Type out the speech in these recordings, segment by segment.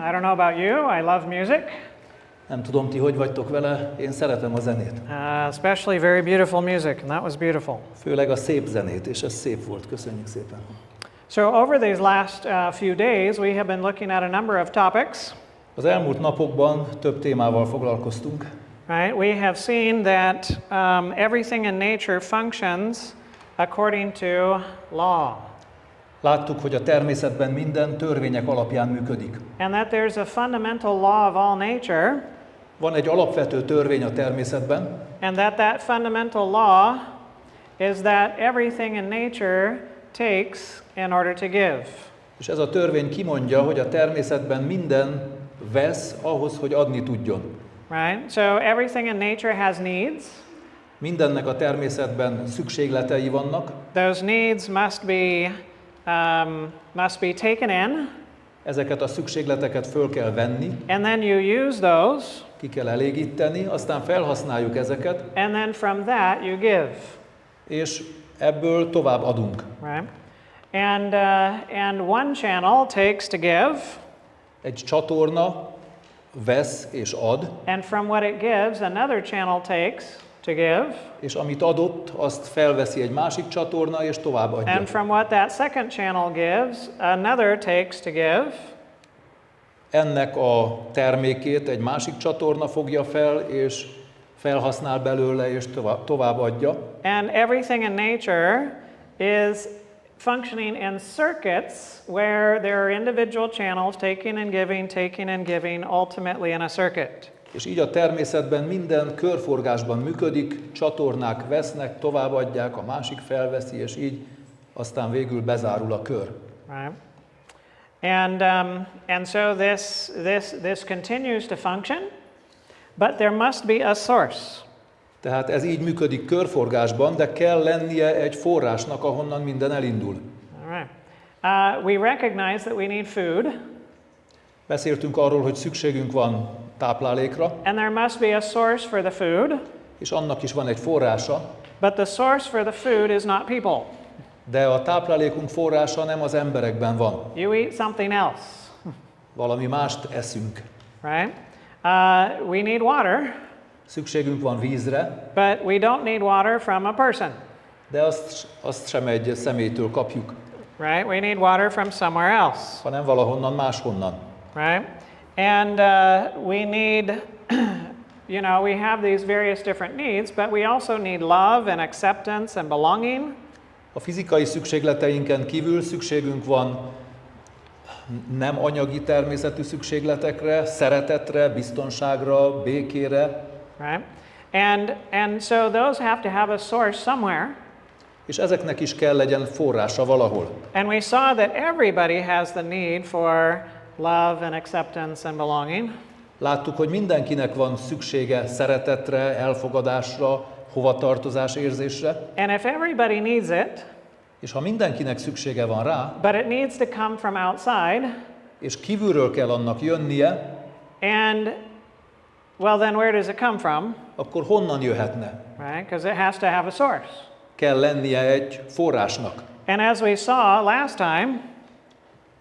I don't know about you, I love music. Nem tudom, ti hogy vagytok vele, én szeretem a zenét. Especially very beautiful music, and that was beautiful. Főleg a szép zenét, és ez szép volt. Köszönjük szépen. So over these last few days, we have been looking at a number of topics. Az elmúlt napokban több témával foglalkoztunk. Right? We have seen that everything in nature functions according to law. Láttuk, hogy a természetben minden törvények alapján működik. And that there's a fundamental law of all nature. Van egy alapvető törvény a természetben, And that fundamental law is that everything in nature takes in order to give. és ez a törvény kimondja, hogy a természetben minden vesz ahhoz, hogy adni tudjon. Right? So everything in nature has needs. Mindennek a természetben szükségletei vannak. Those needs must be taken in. Ezeket a szükségleteket föl kell venni, And then you use those. ki kell elégíteni, aztán felhasználjuk ezeket, And then from that you give. és ebből tovább adunk. Right? And one channel takes to give. Egy csatorna vesz és ad, And from what it gives, another channel takes to give. és amit adott, azt felveszi egy másik csatorna, és tovább adja. And from what that second channel gives, another takes to give. Ennek a termékét egy másik csatorna fogja fel, és felhasznál belőle, és tovább adja. And everything in nature is functioning in circuits where there are individual channels taking and giving ultimately in a circuit. És így a természetben minden körforgásban működik, csatornák vesznek, továbbadják, a másik felveszi, és így aztán végül bezárul a kör. Right? And so this continues to function, but there must be a source. Tehát ez így működik körforgásban, de kell lennie egy forrásnak, ahonnan minden elindul. All right. We recognize that we need food. Beszéltünk arról, hogy szükségünk van táplálékra, And there must be a source for the food, és annak is van egy forrása, but the source for the food is not people. de a táplálékunk forrása nem az emberekben van. You eat something else, Valami mást eszünk. right? We need water, Szükségünk van vízre, but we don't need water from a person, de azt sem egy személytől kapjuk, right? We need water from somewhere else, hanem valahonnan máshonnan. right? And we need, we have these various different needs, but we also need love and acceptance and belonging. A fizikai szükségleteinken kívül szükségünk van nem anyagi természetű szükségletekre, szeretetre, biztonságra, békére, Right? And so those have to have a source somewhere. és ezeknek is kell legyen forrása valahol. And we saw that everybody has the need for love and acceptance and belonging. Láttuk, hogy mindenkinek van szüksége szeretetre, elfogadásra, hovatartozás érzésre, And if everybody needs it, és ha mindenkinek szüksége van rá, but it needs to come from outside, és kívülről kell annak jönnie, and well, then where does it come from? akkor honnan jöhetne? Right? Because it has to have a source. Kell lennie egy forrásnak. And as we saw last time,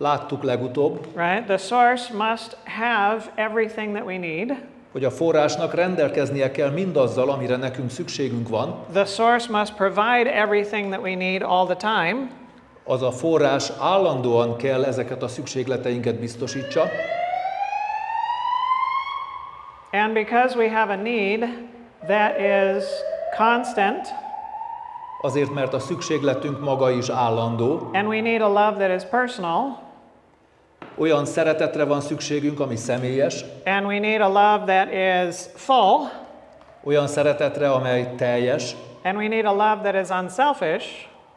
Láttuk legutóbb, right, the source must have everything that we need. hogy a forrásnak rendelkeznie kell mindazzal, amire nekünk szükségünk van. The source must provide everything that we need all the time. Az a forrás állandóan kell ezeket a szükségleteinket biztosítsa, And because we have a need that is constant, azért, mert a szükségletünk maga is állandó, and we need a love that is personal, olyan szeretetre van szükségünk, ami személyes, and we need a love that is full, olyan szeretetre, amely teljes, and we need a love that is unselfish,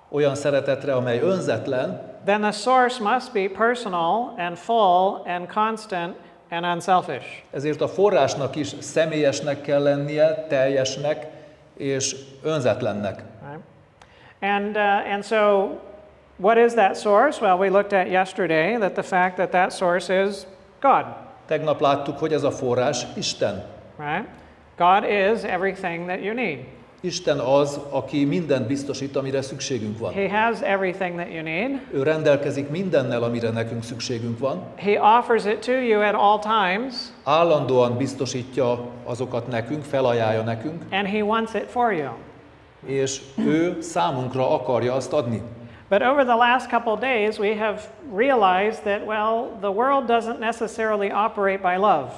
olyan szeretetre, amely önzetlen, then the source must be personal and full and constant and unselfish. ezért a forrásnak is személyesnek kell lennie, teljesnek és önzetlennek. Right? And so what is that source? Well, we looked at yesterday that the fact that source is God. Tegnap láttuk, hogy ez a forrás Isten. Right? God is everything that you need. Isten az, aki mindent biztosít, amire szükségünk van. He has everything that you need. Ő rendelkezik mindennel, amire nekünk szükségünk van. He offers it to you at all times. Állandóan biztosítja azokat nekünk, felajánlja nekünk, And he wants it for you. és ő számunkra akarja azt adni. But over the last couple days, we have realized that, well, the world doesn't necessarily operate by love.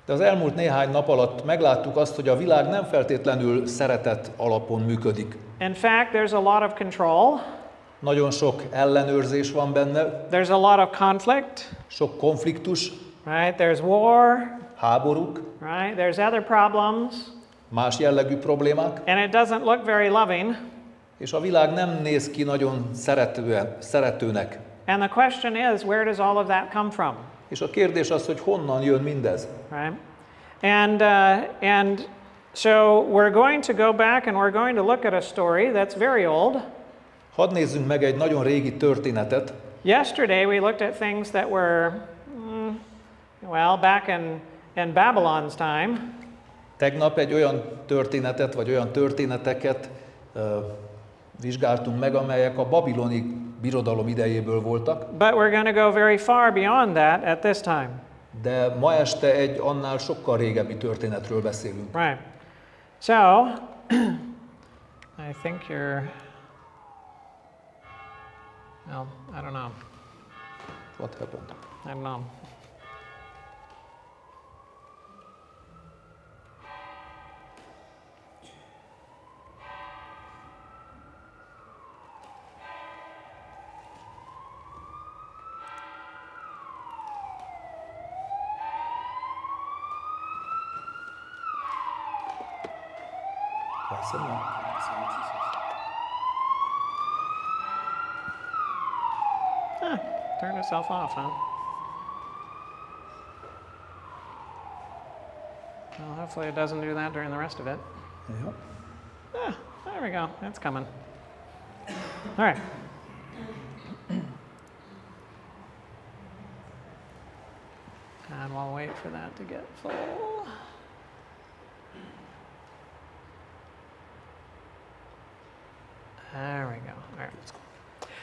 De az elmúlt néhány nap alatt megláttuk azt, hogy a világ nem feltétlenül szeretet alapon működik. In fact, there's a lot of control. Nagyon sok ellenőrzés van benne, There's a lot of conflict, sok konfliktus, right? There's war, háborúk, right? There's other problems, más jellegű problémák, and it doesn't look very loving. és a világ nem néz ki nagyon szeretőnek. And the question is, where does all of that come from? És a kérdés az, hogy honnan jön mindez. Right? And so we're going to go back and we're going to look at a story that's very old. Hadd nézzünk meg egy nagyon régi történetet. Yesterday we looked at things that were, well, back in Babylon's time. Tegnap egy olyan történetet, vagy olyan történeteket vizsgáltunk meg, amelyek a babiloni birodalom idejéből voltak. But we're going to go very far beyond that at this time. De ma este egy annál sokkal régebbi történetről beszélünk. Right. So, I think you're, well, I don't know. What happened? I don't know. Turn itself off, huh? Well, hopefully it doesn't do that during the rest of it. Ja. There we go. It's coming. All right. And we'll wait for that to get full. There we go. All right.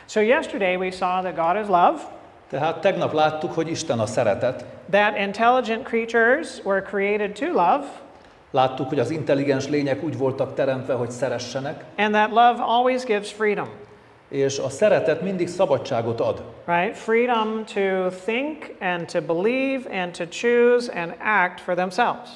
So yesterday we saw that God is love, Tehát tegnap láttuk, hogy Isten a szeretet. that intelligent creatures were created to love, Láttuk, hogy az intelligens lények úgy voltak teremtve, hogy szeressenek, and that love always gives freedom, és a szeretet mindig szabadságot ad. right? Freedom to think and to believe and to choose and act for themselves.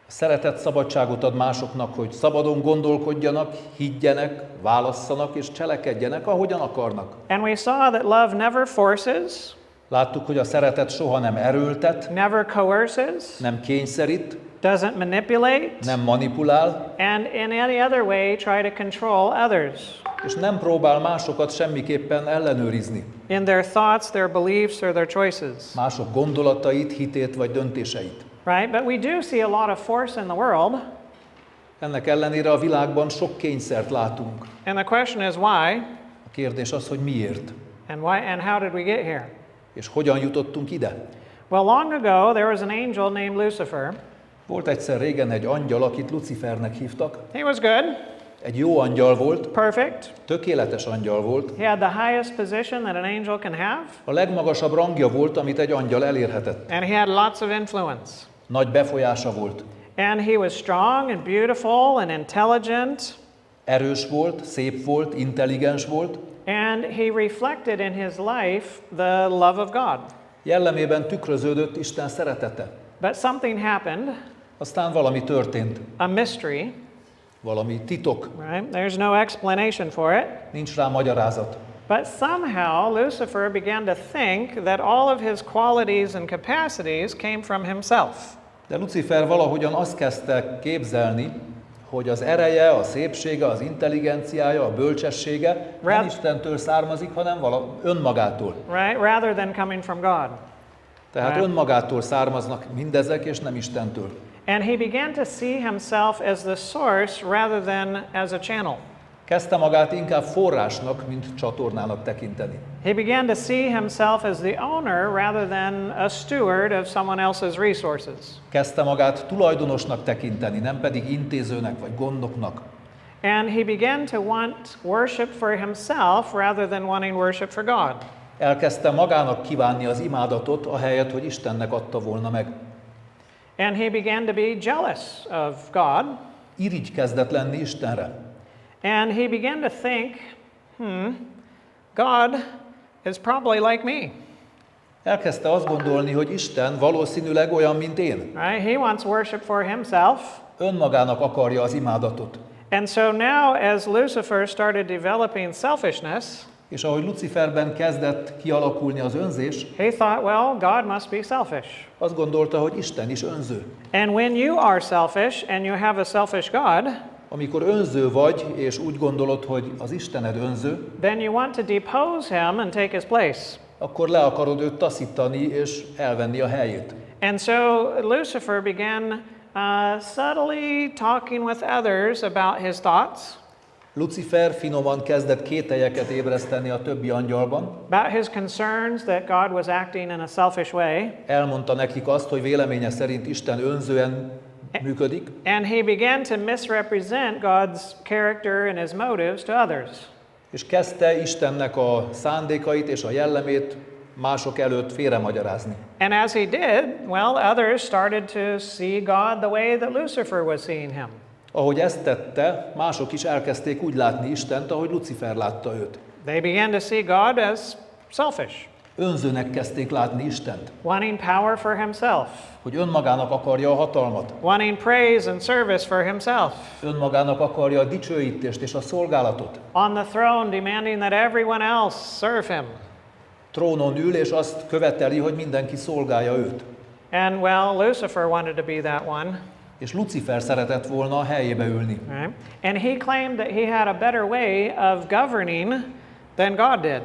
A szeretet szabadságot ad másoknak, hogy szabadon gondolkodjanak, higgyenek, válasszanak és cselekedjenek, ahogyan akarnak. And we saw that love never forces, Láttuk, hogy a szeretet soha nem erőltet, never coerces, nem kényszerít, doesn't manipulate, nem manipulál, and in any other way try to control others és nem próbál másokat semmiképpen ellenőrizni. in their thoughts, their beliefs, or their choices. Mások gondolatait, hitét vagy döntéseit. Right? But we do see a lot of force in the world, Ennek ellenére a világban sok kényszert látunk. and the question is why, A kérdés az, hogy miért, and how did we get here? és hogyan jutottunk ide. Well, long ago there was an angel named Lucifer. Volt egyszer régen egy angyal, akit Lucifernek hívtak. He was good, Egy jó angyal volt, perfect. tökéletes angyal volt. He had the highest position that an angel can have, A legmagasabb rangja volt, amit egy angyal elérhetett. and he had lots of influence. Nagy befolyása volt. And he was strong and beautiful and intelligent, Erős volt, szép volt, intelligens volt. and he reflected in his life the love of God. Jellemében tükröződött Isten szeretete. But something happened, Aztán valami történt, a mystery, valami titok, right? There's no explanation for it. nincs rá magyarázat. But somehow Lucifer began to think that all of his qualities and capacities came from himself. De Lucifer valahogyan azt kezdte képzelni, hogy az ereje, a szépsége, az intelligenciája, a bölcsessége nem Istentől származik, hanem önmagától. Right? Rather than coming from God. Tehát önmagától származnak mindezek, és nem Istentől. And he began to see himself as the source rather than as a channel. Kezdte magát inkább forrásnak, mint csatornának tekinteni. He began to see himself as the owner rather than a steward of someone else's resources. Kezdte magát tulajdonosnak tekinteni, nem pedig intézőnek vagy gondnoknak. And he began to want worship for himself rather than wanting worship for God. Elkezdte magának kívánni az imádatot, ahelyett, hogy Istennek adta volna meg. And he began to be jealous of God. Irigy kezdett lenni Istenre. And he began to think, God is probably like me. Elkezdte azt gondolni, hogy Isten valószínűleg olyan, mint én. Right? He wants worship for himself. Önmagának akarja az imádatot. And so now as Lucifer started developing selfishness, És ahogy Luciferben kezdett kialakulni az önzés, he thought, well, God must be selfish. azt gondolta, hogy Isten is önző. And when you are selfish and you have a selfish God, Amikor önző vagy, és úgy gondolod, hogy az Istened önző, then you want to depose him and take his place. akkor le akarod őt taszítani és elvenni a helyét. And so Lucifer began subtly talking with others about his thoughts, Lucifer finoman kezdett kételyeket ébreszteni a többi angyalban. about his concerns that God was acting in a selfish way. Elmondta nekik azt, hogy véleménye szerint Isten önzően működik, And he began to misrepresent God's character and his motives to others. és kezdte Istennek a szándékait és a jellemét mások előtt félremagyarázni. And as he did, well, others started to see God the way that Lucifer was seeing him. Ahogy ezt tette, mások is elkezdték úgy látni Istent, ahogy Lucifer látta őt. They began to see God as selfish, Önzőnek kezdték látni Istent, wanting power for himself, hogy önmagának akarja a hatalmat, wanting praise and service for himself, önmagának akarja a dicsőítést és a szolgálatot. on the throne demanding that everyone else serve him. Trónon ül, és azt követeli, hogy mindenki szolgálja őt. And well, Lucifer wanted to be that one. És Lucifer szeretett volna a helyébe ülni. Right? And he claimed that he had a better way of governing than God did.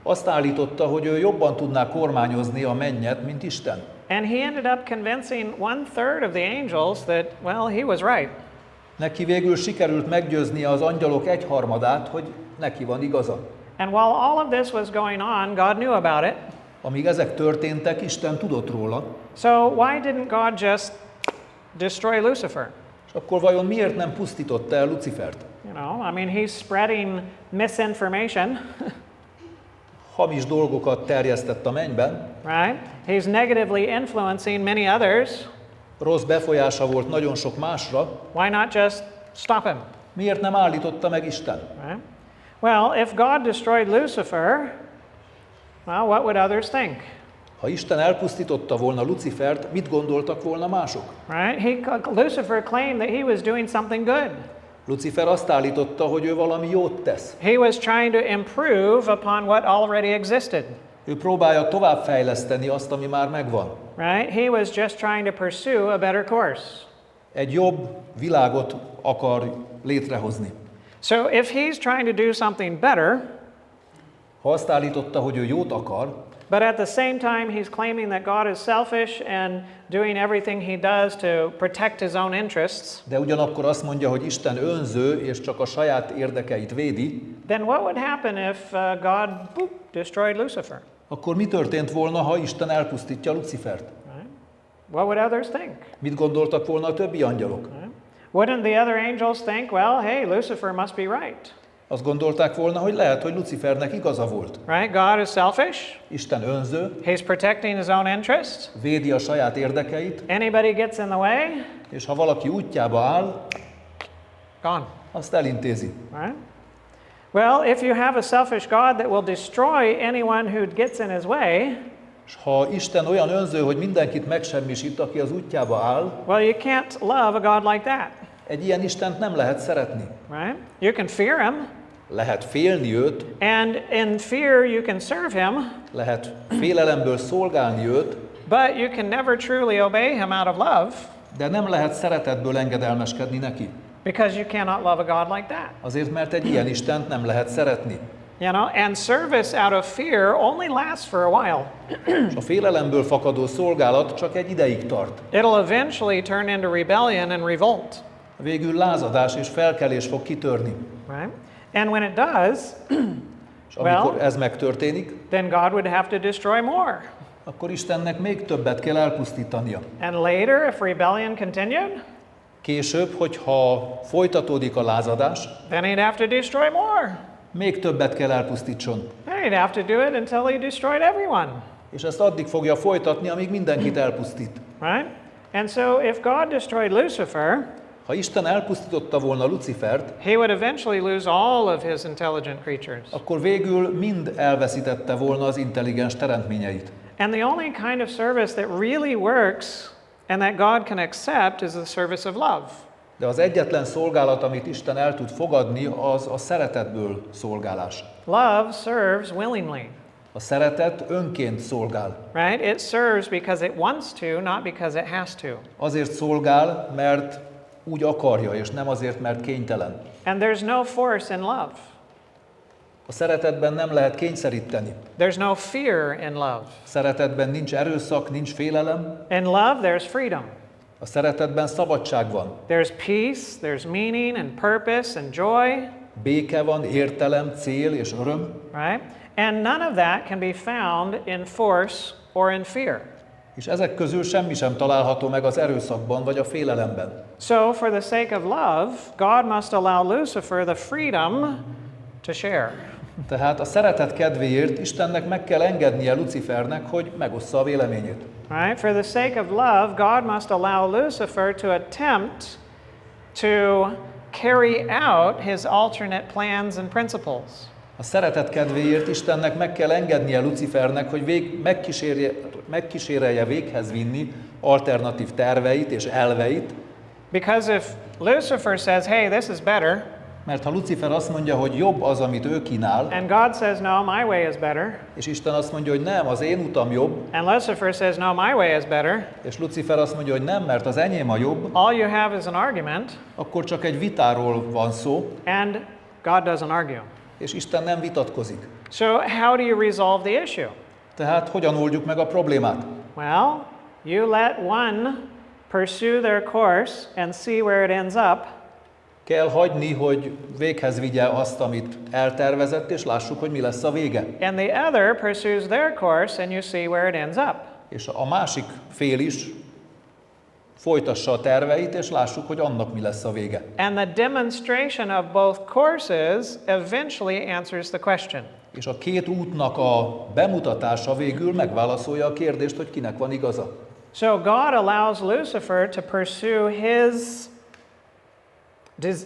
Azt állította, hogy ő jobban tudná kormányozni a mennyet, mint Isten. And he ended up convincing 1/3 of the angels that, well, he was right. Neki végül sikerült meggyőznie az angyalok egyharmadát, hogy neki van igaza. And while all of this was going on, God knew about it. Amíg ezek történtek, Isten tudott róla. So why didn't God just destroy Lucifer? És akkor vajon miért nem pusztította el Lucifert? You know, I mean, he's spreading misinformation, Hamis dolgokat terjesztett a mennyben, right? He's negatively influencing many others. rossz befolyása volt nagyon sok másra. Why not just stop him? Miért nem állította meg Isten? Right? Well, if God destroyed Lucifer, well, what would others think? Ha Isten elpusztította volna Lucifert, mit gondoltak volna mások? Right? Lucifer claimed that he was doing something good. Lucifer azt állította, hogy ő valami jót tesz. He was trying to improve upon what already existed. Ő próbálja továbbfejleszteni azt, ami már megvan. Right? He was just trying to pursue a better course. Egy jobb világot akar létrehozni. So if he's trying to do something better, Ha azt állította, hogy ő jót akar, but at the same time he's claiming that God is selfish and doing everything he does to protect his own interests, de ugyanakkor azt mondja, hogy Isten önző és csak a saját érdekeit védi, then what would happen if God destroyed Lucifer? akkor mi történt volna, ha Isten elpusztítja Lucifert? Right? What would others think? Mit gondoltak volna a többi angyalok? Right? Wouldn't the other angels think, well, hey, Lucifer must be right? Azt gondolták volna, hogy lehet, hogy Lucifernek igaza volt. Right? God is selfish. Isten önző, He's protecting his own interests. védi a saját érdekeit, Anybody gets in the way, és ha valaki útjába áll, gone. azt elintézi. Right? Well, if you have a selfish God that will destroy anyone who gets in his way, És ha Isten olyan önző, hogy mindenkit megsemmisít, aki az útjába áll, well, you can't love a God like that. egy ilyen Istent nem lehet szeretni. Right? You can fear him, Lehet félni őt, and in fear you can serve him, lehet félelemből szolgálni őt, but you can never truly obey him out of love de nem lehet szeretetből engedelmeskedni neki. because you cannot love a God like that. Azért, mert egy ilyen Istent nem lehet szeretni. You know, and service out of fear only lasts for a while. És a félelemből fakadó szolgálat csak egy ideig tart. It'll eventually turn into rebellion and revolt. Végül lázadás és felkelés fog kitörni. Right? And when it does, És amikor ez megtörténik, then God would have to destroy more. akkor Istennek még többet kell elpusztítania. And later, if rebellion continued, Később, hogyha folytatódik a lázadás, then he'd have to destroy more. még többet kell elpusztítson. And he'd have to do it until he destroyed everyone. És ezt addig fogja folytatni, amíg mindenkit elpusztít. Right? And so if God destroyed Lucifer, Ha Isten elpusztította volna Lucifert, he would eventually lose all of his intelligent creatures. akkor végül mind elveszítette volna az intelligens teremtményeit. And the only kind of service that really works and that God can accept is the service of love. De az egyetlen szolgálat, amit Isten el tud fogadni, az a szeretetből szolgálás. Love serves willingly. A szeretet önként szolgál. Right? It serves because it wants to, not because it has to. Azért szolgál, mert úgy akarja, és nem azért, mert kénytelen. And there's no force in love. A szeretetben nem lehet kényszeríteni. There's no fear in love. Szeretetben nincs erőszak, nincs félelem. In love, there's freedom. A szeretetben szabadság van. There's peace, there's meaning and purpose and joy. Béke van, értelem, cél és öröm. Right? And none of that can be found in force or in fear. És ezek közül semmi sem található meg az erőszakban vagy a félelemben. So, for the sake of love, God must allow Lucifer the freedom to share. Tehát a szeretet kedvéért Istennek meg kell engednie Lucifernek, hogy megossza a véleményét. Right? For the sake of love, God must allow Lucifer to attempt to carry out his alternate plans and principles. A szeretet kedvéért Istennek meg kell engednie Lucifernek, hogy megkísérelje véghez vinni alternatív terveit és elveit. Because if Lucifer says, hey, this is better, Mert ha Lucifer azt mondja, hogy jobb az, amit ő kínál, and God says, no, my way is better, és Isten azt mondja, hogy nem, az én utam jobb, and Lucifer says, no, my way is better, és Lucifer azt mondja, hogy nem, mert az enyém a jobb, all you have is an argument, akkor csak egy vitáról van szó, and God doesn't argue. és Isten nem vitatkozik. So how do you resolve the issue? Tehát hogyan oldjuk meg a problémát? Well, you let one pursue their course and see where it ends up, Kell hagyni, hogy véghez vigye azt, amit eltervezett, és lássuk, hogy mi lesz a vége. and the other pursues their course and you see where it ends up. És a másik fél is folytassa a terveit, és lássuk, hogy annak mi lesz a vége. And the demonstration of both courses eventually answers the question. És a két útnak a bemutatása végül megválaszolja a kérdést, hogy kinek van igaza. So God allows Lucifer to pursue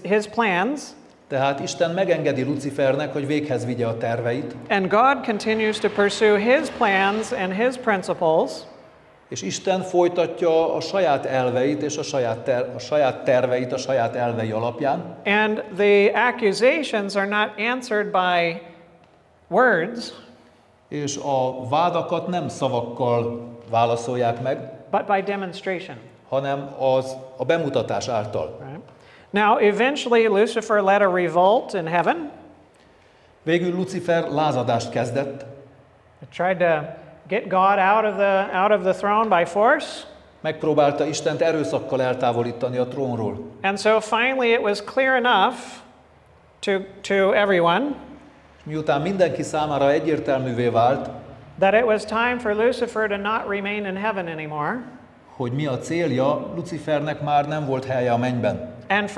his plans, Tehát Isten megengedi Lucifernek, hogy véghez vigye a terveit, and God continues to pursue his plans and his principles, és Isten folytatja a saját elveit és a saját terveit a saját elvei alapján, and the accusations are not answered by words, és a vádakat nem szavakkal válaszolják meg, but by demonstration. hanem a bemutatás által. Right? Now, eventually, Lucifer led a revolt in heaven. Végül Lucifer lázadást kezdett, He tried to get God out of the throne by force. megpróbálta Istent erőszakkal eltávolítani a trónról. And so finally it was clear enough to everyone Miután mindenki számára egyértelművé vált, that it was time for Lucifer to not remain in heaven anymore. hogy mi a célja, Lucifernek már nem volt helye a mennyben. And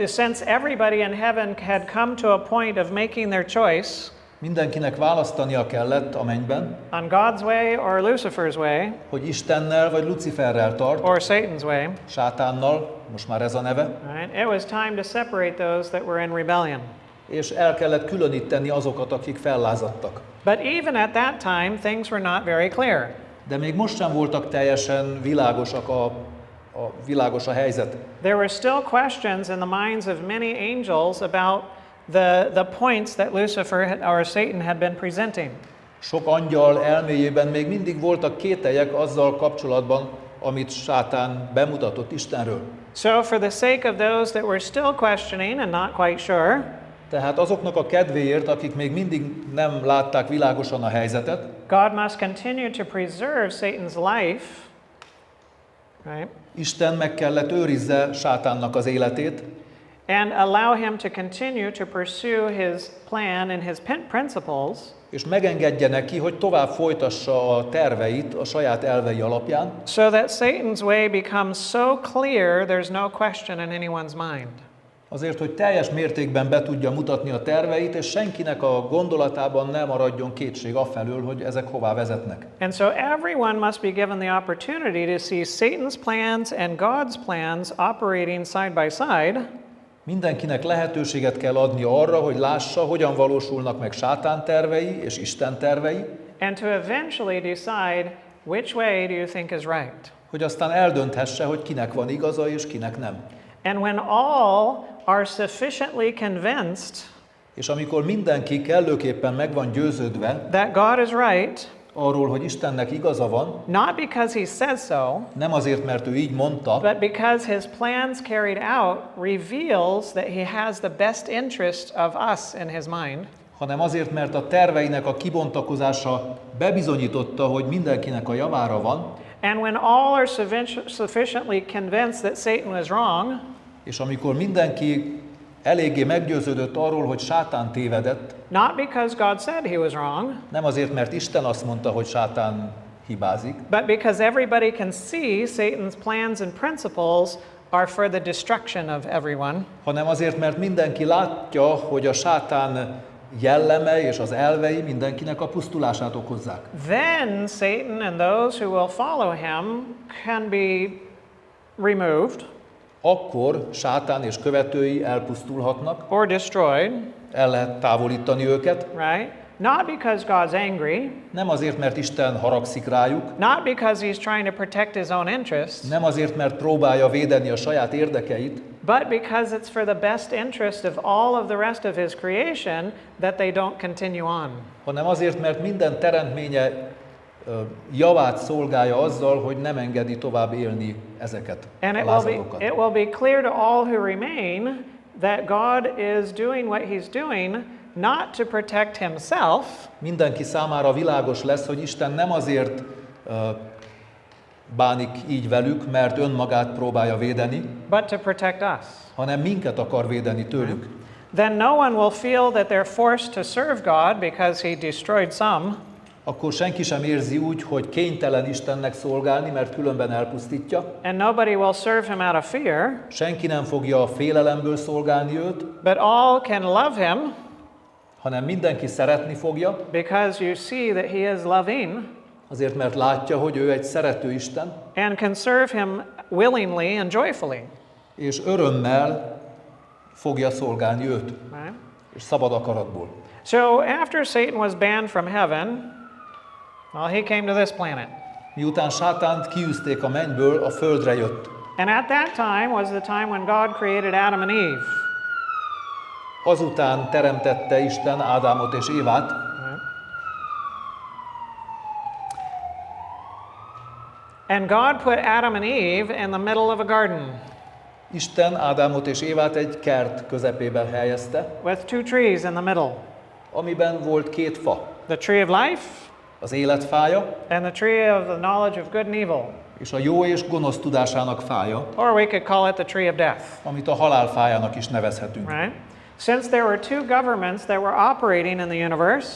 since everybody in heaven had come to a point of making their choice Mindenkinek választania kellett a mennyben, on God's way or Lucifer's way hogy Istennel vagy Luciferrel tart, or Satan's way, sátánnal, most már ez a neve, right? It was time to separate those that were in rebellion. és el kellett különíteni azokat, akik fellázadtak. But even at that time, things were not very clear. De még most sem voltak teljesen világos a helyzet. There were still questions in the minds of many angels about the points that Lucifer or Satan had been presenting. Sok angyal elméjében még mindig voltak kételyek azzal kapcsolatban, amit sátán bemutatott Istenről. So for the sake of those that were still questioning and not quite sure, Tehát azoknak a kedvéért, akik még mindig nem látták világosan a helyzetet, God must continue to preserve Satan's life, right? Isten meg kellett őrizze sátánnak az életét, and allow him to continue to pursue his plan and his principles, és megengedje neki, hogy tovább folytassa a terveit a saját elvei alapján, so that Satan's way becomes so clear there's no question in anyone's mind. azért, hogy teljes mértékben be tudja mutatni a terveit, és senkinek a gondolatában ne maradjon kétség afelől, hogy ezek hová vezetnek. And so everyone must be given the opportunity to see Satan's plans and God's plans operating side by side. Mindenkinek lehetőséget kell adni arra, hogy lássa, hogyan valósulnak meg sátán tervei és Isten tervei, And to eventually decide which way do you think is right. hogy aztán eldönthesse, hogy kinek van igaza és kinek nem. And when all are sufficiently convinced És amikor mindenki kellőképpen meg van győződve that God is right, arról, hogy Istennek igaza van, not because he says so, nem azért, mert ő így mondta, but because his plans carried out reveals that he has the best interest of us in his mind, hanem azért, mert a terveinek a kibontakozása bebizonyította, hogy mindenkinek a javára van, and when all are sufficiently convinced that Satan was wrong, és amikor mindenki eléggé meggyőződött arról, hogy sátán tévedett, not because God said he was wrong, nem azért, mert Isten azt mondta, hogy sátán hibázik, but because everybody can see Satan's plans and principles are for the destruction of everyone, hanem azért, mert mindenki látja, hogy a sátán jelleme és az elvei mindenkinek a pusztulását okozzák. then Satan and those who will follow him can be removed Akkor sátán és követői elpusztulhatnak, or destroyed, el lehet távolítani őket, right? Not because God's angry, nem azért, mert Isten haragszik rájuk, not because he's trying to protect his own interests, nem azért, mert próbálja védeni a saját érdekeit, but because it's for the best interest of all of the rest of his creation that they don't continue on. hanem azért, mert minden teremtménye javát szolgálja azzal, hogy nem engedi tovább élni ezeket And a lázadókat. it will be clear to all who remain that God is doing what he's doing not to protect himself, Mindenki számára világos lesz, hogy Isten nem azért bánik így velük, mert önmagát próbálja védeni, but to protect us. hanem minket akar védeni tőlük. Then no one will feel that they're forced to serve God because he destroyed some, Akkor senki sem érzi úgy, hogy kénytelen Istennek szolgálni, mert különben elpusztítja. and nobody will serve him out of fear, Senki nem fogja a félelemből szolgálni őt, but all can love him hanem mindenki szeretni fogja, because you see that he is loving azért mert látja, hogy ő egy szerető Isten, and can serve him willingly and joyfully. és örömmel fogja szolgálni őt, Right? és szabad akaratból. So after Satan was banned from heaven, well, he came to this planet. Miután sátánt kiűzték a mennyből, a földre jött. And at that time was the time when God created Adam and Eve. Azután teremtette Isten Ádámot és Évát, And God put Adam and Eve in the middle of a garden Isten Ádámot és Évát egy kert közepében helyezte, with two trees in the middle, amiben volt két fa. the tree of life Az életfája and the tree of the knowledge of good and evil. és a jó és gonosz tudásának fája, Or we could call it the tree of death, amit a halálfájának is nevezhetünk. right? Since there were two governments that were operating in the universe,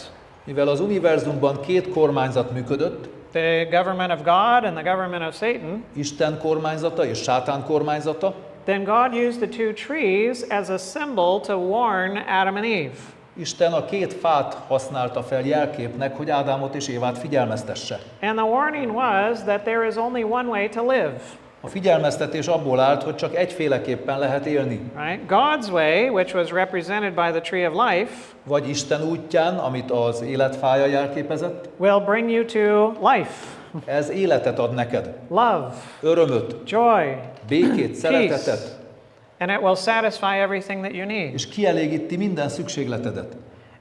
Mivel az univerzumban két kormányzat működött, the government of God and the government of Satan, Isten kormányzata és Sátán kormányzata, then God used the two trees as a symbol to warn Adam and Eve. Isten a két fát használta fel jelképnek, hogy Ádámot és Évát figyelmeztesse. And the warning was that there is only one way to live, A figyelmeztetés abból állt, hogy csak egyféleképpen lehet élni. right? God's way, which was represented by the tree of life, Vagy Isten útján, amit az életfája jelképezett, will bring you to life, ez életet ad neked, love, örömöt, joy, békét, szeretetet, and it will satisfy everything that you need. és kielégíti minden szükségletedet.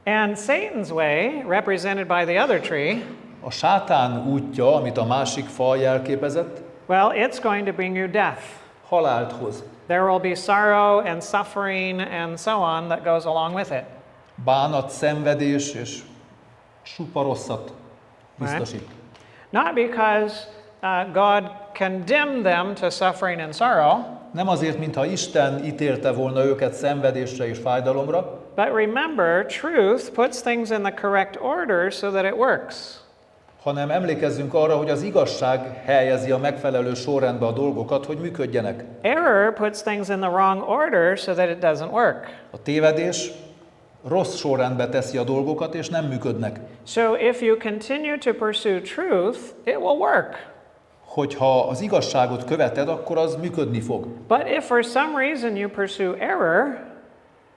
And Satan's way, represented by the other tree, A Sátán útja, amit a másik fa jelképezett, well, it's going to bring you death. halált hoz. There will be sorrow and suffering and so on that goes along with it. Bánat, szenvedés és supa rosszat biztosít. Not because God condemned them to suffering and sorrow, Nem azért, mintha Isten ítélte volna őket szenvedésre és fájdalomra, but remember, truth puts things in the correct order so that it works. hanem emlékezzünk arra, hogy az igazság helyezi a megfelelő sorrendbe a dolgokat, hogy működjenek. Error puts things in the wrong order so that it doesn't work. A tévedés rossz sorrendbe teszi a dolgokat, és nem működnek. So if you continue to pursue truth, it will work. Hogyha az igazságot követed, akkor az működni fog. But if for some reason you pursue error,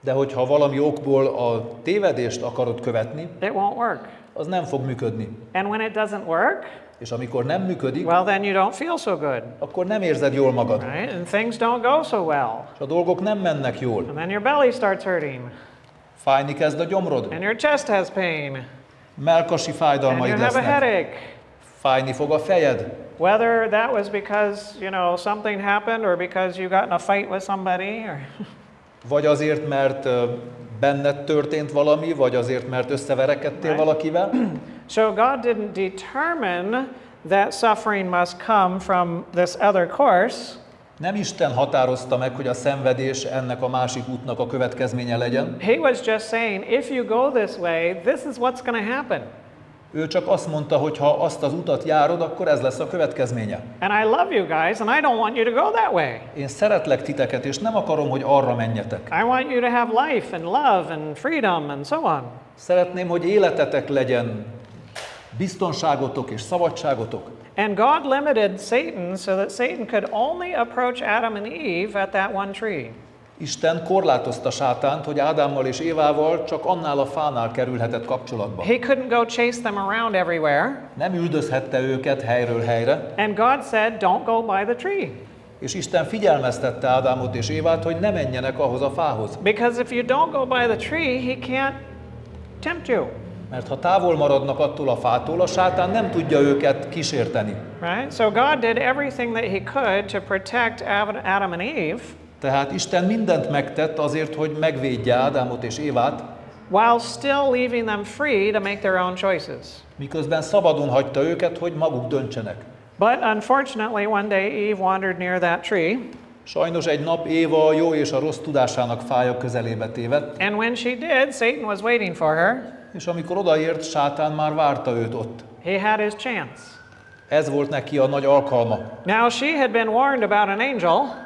De hogyha valami okból a tévedést akarod követni, it won't work. az nem fog működni. And when it doesn't work, És amikor nem működik, well, then you don't feel so good, akkor nem érzed jól magad. right? And things don't go so well. És a dolgok nem mennek jól. And then your belly starts hurting, Fájni kezd a gyomrod, and your chest has pain, mellkasi and fájdalmaid you have a lesznek, headache. fájni fog a fejed. Whether that was because, something happened or because you got in a fight with somebody or Vagy azért, mert benned történt valami, vagy azért, mert összeverekedtél valakivel. So God didn't determine that suffering must come from this other course. Nem Isten határozta meg, hogy a szenvedés ennek a másik útnak a következménye legyen. He was just saying, if you go this way, this is what's going to happen. Ő csak azt mondta, hogy ha azt az utat járod, akkor ez lesz a következménye. And I love you guys, and I don't want you to go that way. Én szeretlek titeket, és nem akarom, hogy arra menjetek. I want you to have life and love and freedom and so on. Szeretném, hogy életetek legyen, biztonságotok és szabadságotok. And God limited Satan so that Satan could only approach Adam and Eve at that one tree. Isten korlátozta Sátánt, hogy Ádámmal és Évával csak annál a fánál kerülhetett kapcsolatba. He couldn't go chase them around everywhere. Nem üldözhette őket helyről helyre, And God said, don't go by the tree. és Isten figyelmeztette Ádámot és Évát, hogy ne menjenek ahhoz a fához. Because if you don't go by the tree, he can't tempt you. Mert ha távol maradnak attól a fától, a Sátán nem tudja őket kísérteni. Right? So God did everything that he could to protect Adam and Eve, Tehát Isten mindent megtett azért, hogy megvédje Ádámot és Évát, while still leaving them free to make their own choices. miközben szabadon hagyta őket, hogy maguk döntsenek. But unfortunately, one day Eve wandered near that tree, Sajnos egy nap Éva a jó és a rossz tudásának fája közelébe tévedt, and when she did, Satan was waiting for her. és amikor odaért, Sátán már várta őt ott. He had his chance. Ez volt neki a nagy alkalma. Now she had been warned about an angel.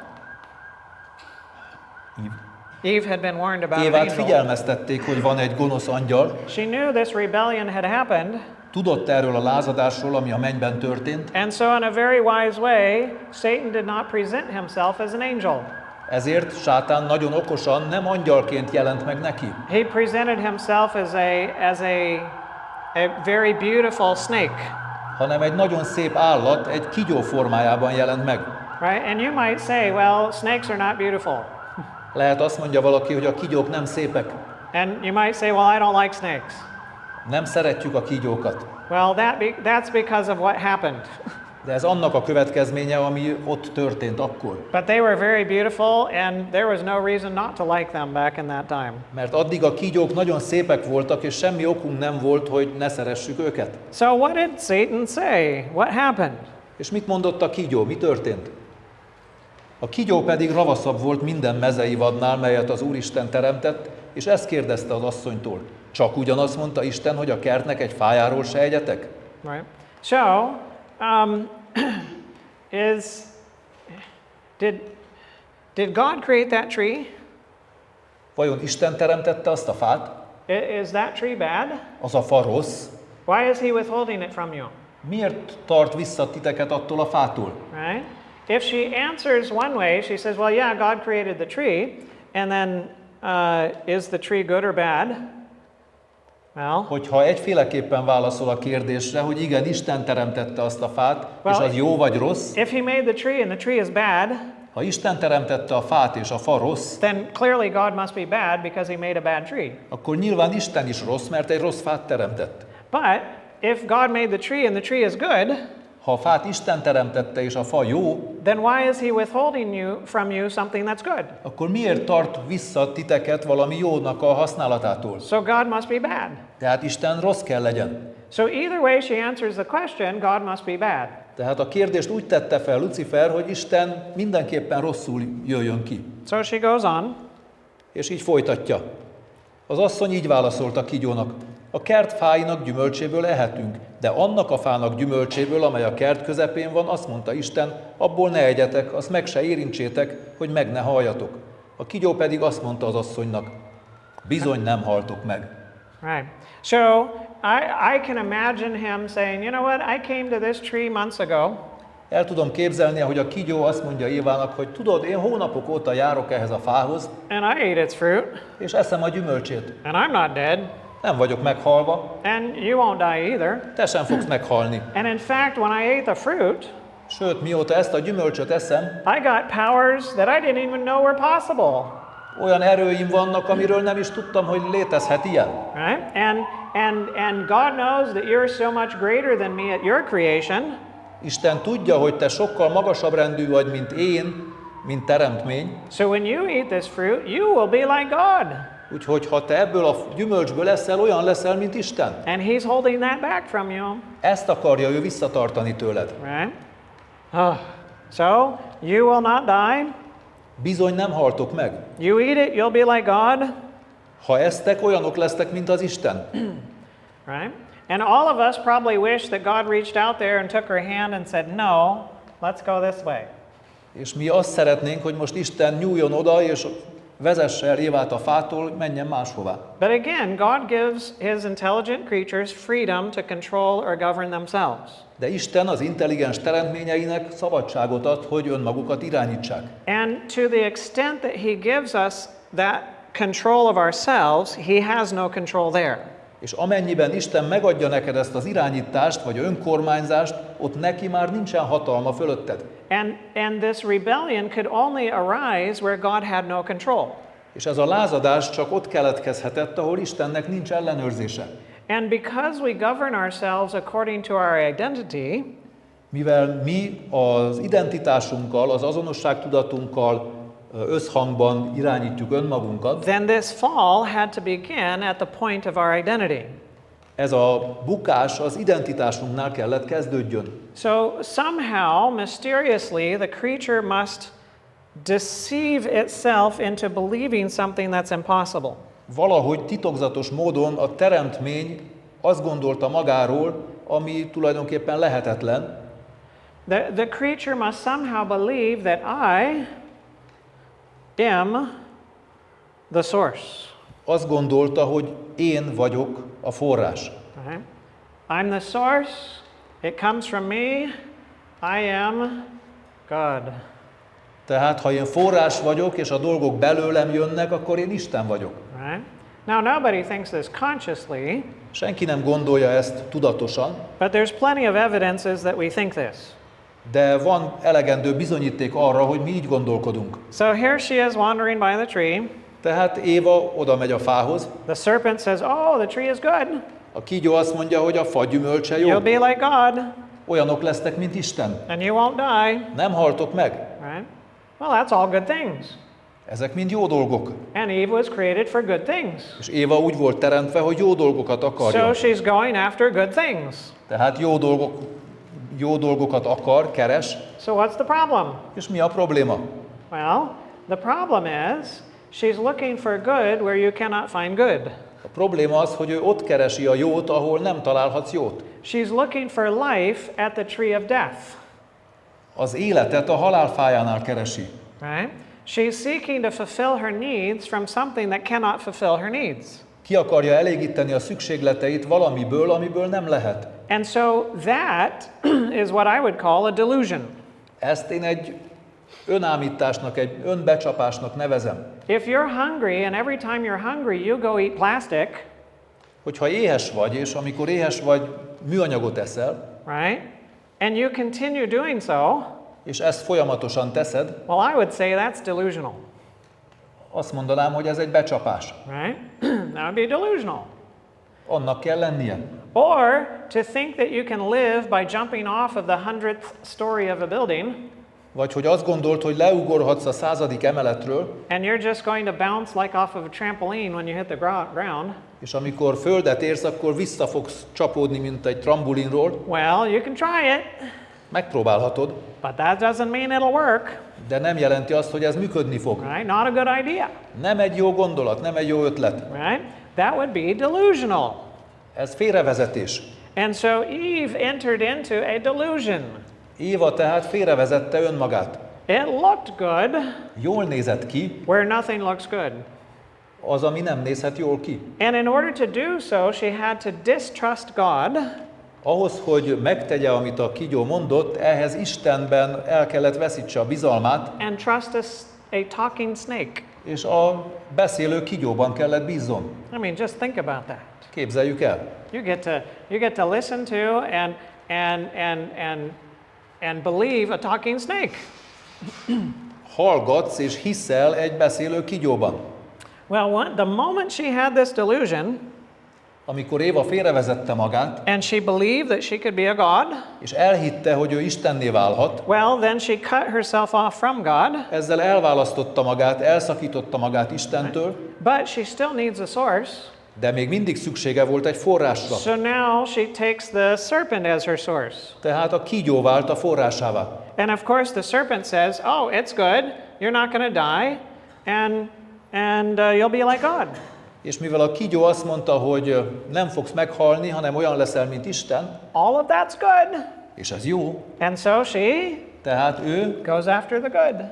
Eve had been warned about an Évát angel. figyelmeztették, hogy van egy gonosz angyal, She knew this rebellion had happened, tudott erről a lázadásról, ami a mennyben történt, and so in a very wise way, Satan did not present himself as an angel. ezért Sátán nagyon okosan nem angyalként jelent meg neki, He presented himself as a very beautiful snake, hanem egy nagyon szép állat, egy kígyó formájában jelent meg. right? And you might say, well, snakes are not beautiful. Lehet azt mondja valaki, hogy a kígyók nem szépek. And you might say, well, I don't like snakes. Nem szeretjük a kígyókat. Well, that's because of what happened. De ez annak a következménye, ami ott történt akkor. But they were very beautiful, and there was no reason not to like them back in that time. Mert addig a kígyók nagyon szépek voltak, és semmi okunk nem volt, hogy ne szeressük őket. So what did Satan say? What happened? És mit mondott a kígyó? Mi történt? A kígyó pedig ravaszabb volt minden mezei vadnál, melyet az Úristen teremtett, és ezt kérdezte az asszonytól. Csak ugyanazt mondta Isten, hogy a kertnek egy fájáról se egyetek? Right. So, did God create that tree? Vajon Isten teremtette azt a fát? Is that tree bad? Az a fa rossz? Why is he withholding it from you? Miért tart vissza titeket attól a fától? Right? If she answers one way, she says, well, yeah, God created the tree, and then is the tree good or bad? Well, Hogyha egyféleképpen válaszol a kérdésre, hogy igen, Isten teremtette azt a fát, és Well, az jó vagy rossz, if he made the tree and the tree is bad, ha Isten teremtette a fát és a fa rossz, then clearly God must be bad because he made a bad tree. akkor nyilván Isten is rossz, mert egy rossz fát teremtett. But if God made the tree and the tree is good, Ha a fát Isten teremtette és a fa jó, then why is he withholding from you something that's good? akkor miért tart vissza titeket valami jónak a használatától? So God must be bad. Tehát Isten rossz kell legyen. So either way she answers the question, God must be bad. Tehát a kérdést úgy tette fel Lucifer, hogy Isten mindenképpen rosszul jöjjön ki. So she goes on. És így folytatja. Az asszony így válaszolt a kígyónak. A kert fáinak gyümölcséből ehetünk, de annak a fának gyümölcséből, amely a kert közepén van, azt mondta Isten, abból ne egyetek, azt meg se érintsétek, hogy meg ne halljatok. A kígyó pedig azt mondta az asszonynak, bizony nem haltok meg. Right. So I can imagine him saying, you know what, I came to this tree months ago. El tudom képzelni, hogy a kígyó azt mondja Évának, hogy tudod, én hónapok óta járok ehhez a fához, And I ate its fruit. és eszem a gyümölcsét. And I'm not dead. Nem vagyok meghalva, And you won't die either. te sem fogsz meghalni. And in fact, when I ate the fruit, Sőt, mióta ezt a gyümölcsöt eszem, I got powers that I didn't even know were possible. olyan erőim vannak, amiről nem is tudtam, hogy létezhet ilyen. Right? And God knows that you're so much greater than me at your creation. Isten tudja, hogy te sokkal magasabb rendű vagy, mint én, mint teremtmény. So when you eat this fruit, you will be like God. Úgyhogy ha te ebből a gyümölcsből eszel, olyan leszel, mint Isten. And he's holding that back from you. Ezt akarja ő visszatartani tőled. Right? Oh. So you will not die. Bizony nem haltok meg. You eat it, you'll be like God. Ha esztek, olyanok lesztek, mint az Isten. Right? And all of us probably wish that God reached out there and took our hand and said, no, let's go this way. És mi azt szeretnénk, hogy most Isten nyúljon oda, és vezesse el Évát a fától, menjen máshová. But again, God gives his intelligent creatures freedom to control or govern themselves. De Isten az intelligens teremtményeinek szabadságot ad, hogy önmagukat irányítsák. And to the extent that he gives us that control of ourselves, he has no control there. És amennyiben Isten megadja neked ezt az irányítást, vagy önkormányzást, ott neki már nincsen hatalma fölötted. And this rebellion could only arise where God had no control. És ez a lázadás csak ott keletkezhetett, ahol Istennek nincs ellenőrzése. And because we govern ourselves according to our identity, Mivel mi az identitásunkkal, az azonosságtudatunkkal összhangban irányítjuk önmagunkat, then this fall had to begin at the point of our identity. ez a bukás az identitásunknál kellett kezdődjön. So somehow, mysteriously, the creature must deceive itself into believing something that's impossible. Valahogy titokzatos módon a teremtmény azt gondolta magáról, ami tulajdonképpen lehetetlen. The creature must somehow believe that I am the source. Azt gondolta, hogy én vagyok a forrás. Right? I'm the source. It comes from me. I am God. Tehát, ha én forrás vagyok, és a dolgok belőlem jönnek, akkor én Isten vagyok. Right? Now, nobody thinks this consciously, Senki nem gondolja ezt tudatosan, but there's plenty of evidences that we think this. de van elegendő bizonyíték arra, hogy mi így gondolkodunk. So here she is wandering by the tree. Tehát Éva oda megy a fához, The serpent says, oh, the tree is good. a kígyó azt mondja, hogy a fa gyümölcse jó, You'll be like God, olyanok lesztek, mint Isten. and you won't die. Nem haltok meg. Right? Well, that's all good things. Ezek mind jó dolgok. And Eve was created for good things. És Éva úgy volt teremtve, hogy jó dolgokat akarja. So she's going after good things. Tehát jó dolgokat akar, keres. So what's the problem? És mi a probléma? Well, the problem is she's looking for good where you cannot find good. A probléma az, hogy ő ott keresi a jót, ahol nem találhatsz jót. She's looking for life at the tree of death. Az életet a halálfájánál keresi. Right? She's seeking to fulfill her needs from something that cannot fulfill her needs. Ki akarja elégíteni a szükségleteit valamiből, amiből nem lehet. And so that is what I would call a delusion. Ezt én egy önámításnak, egy önbecsapásnak nevezem. If you're hungry and every time you're hungry you go eat plastic, Hogyha éhes vagy, és amikor éhes vagy, műanyagot eszel, right? And you continue doing so, és ezt folyamatosan teszed, well, I would say that's delusional, azt mondanám, hogy ez egy becsapás. right? That would be delusional. Annak kell lennie. Or to think that you can live by jumping off of the 100th story of a building, Vagy hogy azt gondolt, hogy leugorhatsz a 100. emeletről, and you're just going to bounce like off of a trampoline when you hit the ground. és amikor földet érsz, akkor vissza fogsz csapódni, mint egy trambulinról. Well, you can try it. Megpróbálhatod, but that doesn't mean it'll work, de nem jelenti azt, hogy ez működni fog. right? Not a good idea, Nem egy jó gondolat, nem egy jó ötlet. right? That would be delusional. Ez félrevezetés. And so Eve entered into a delusion. Éva tehát félrevezette önmagát. It looked good Jól nézett ki, where nothing looks good. az, ami nem nézhet jól ki. And in order to do so, she had to distrust God Ahhoz, hogy megtegye, amit a kígyó mondott, ehhez Istenben el kellett veszítse a bizalmát, and trust a talking snake. és a beszélő kígyóban kellett bízzon. I mean, just think about that. Képzeljük el. You get to listen to and believe a talking snake. Hallgatsz és hiszel egy beszélő kígyóban. Well, the moment she had this delusion Amikor Éva félrevezette magát, and she believed that she could be a god, és elhitte, hogy ő Istenné válhat, well, then she cut herself off from God, ezzel elválasztotta magát, elszakította magát Istentől, but she still needs a source. de még mindig szüksége volt egy forrásra. So now she takes the serpent as her source. Tehát a kígyó vált a forrásává. And of course the serpent says, "Oh, it's good. You're not going to die and you'll be like God." És mivel a kígyó azt mondta, hogy nem fogsz meghalni, hanem olyan leszel, mint Isten, All of that's good. és ez jó, And so she tehát ő goes after the good.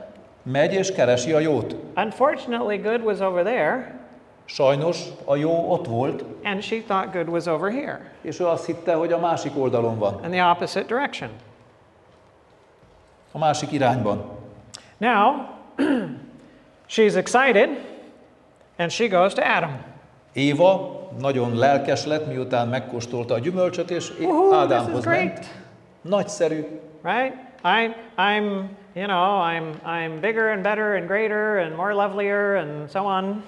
megy és keresi a jót. Unfortunately, good was over there, Sajnos a jó ott volt, and she thought good was over here, és ő azt hitte, hogy a másik oldalon van, in the opposite direction. a másik irányban. Now, she's excited, and she goes to Adam. Éva nagyon lelkes lett, miután megkóstolta a gyümölcsöt, és Woohoo, this is Ádámhoz great, ment. Nagyszerű. right? I'm bigger and better and greater and more lovelier and so on.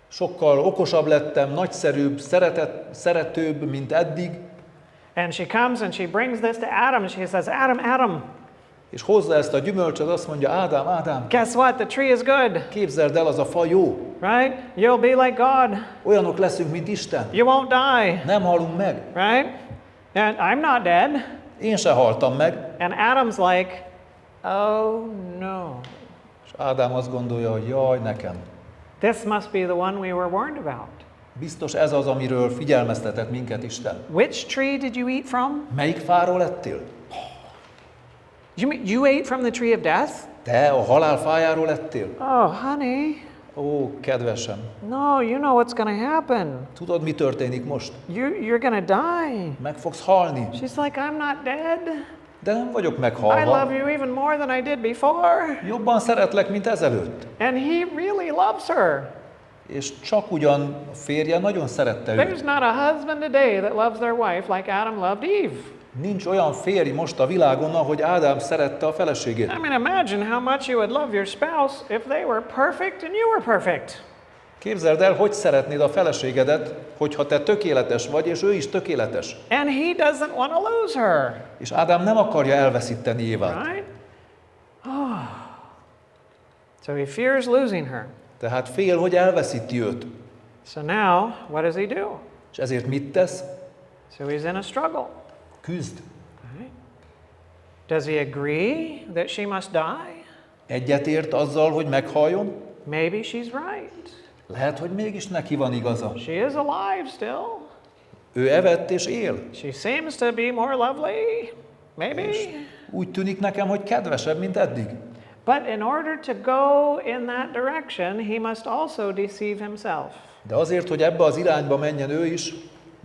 Sokkal okosabb lettem, nagyszerűbb, szeretőbb, mint eddig. And she comes and she brings this to Adam, and she says, Adam, És hozza ezt a gyümölcsöt, azt mondja, Ádám, guess what? The tree is good, képzeld el, az a fa jó. right? You'll be like God. Olyanok leszünk, mint Isten. You won't die, Nem halunk meg. right? And I'm not dead. Én se haltam meg. And Adam's like, oh no, És Ádám azt gondolja, hogy jaj, nekem. this must be the one we were warned about. Biztos ez az, amiről figyelmeztetett minket Isten. Which tree did you eat from? Melyik fáról ettél? You ate from the tree of death? Te a halál fájáról ettél? Oh, honey, Ó, kedvesem, no, you know what's going to happen. tudod, mi történik most? You're going to die. Meg fogsz halni. She's like, I'm not dead. De nem vagyok I meghalva. love you even more than I did before. Jobban szeretlek, mint ezelőtt. And he really loves her. És csak ugyan a férje nagyon szerette őt. There's not a husband today that loves their wife like Adam loved Eve. Nincs olyan férj most a világon, ahogy Ádám szerette a feleségét. I mean, imagine how much you would love your spouse if they were perfect and you were perfect. Képzeld el, hogy szeretnéd a feleségedet, hogyha te tökéletes vagy, és ő is tökéletes. And he doesn't want to lose her. És Ádám nem akarja elveszíteni Évát. Right? Oh. So he fears losing her. Tehát fél, hogy elveszíti őt. So now, what does he do? És ezért mit tesz? So he's in a struggle. Küzd. Right? Does he agree that she must die? Egyetért azzal, hogy meghaljon? Maybe she's right. Lehet, hogy mégis neki van igaza. She is alive still. Ő evett és él. She seems to be more lovely. Maybe. És úgy tűnik nekem, hogy kedvesebb, mint eddig. But in order to go in that direction, he must also deceive himself. De azért, hogy ebbe az irányba menjen ő is,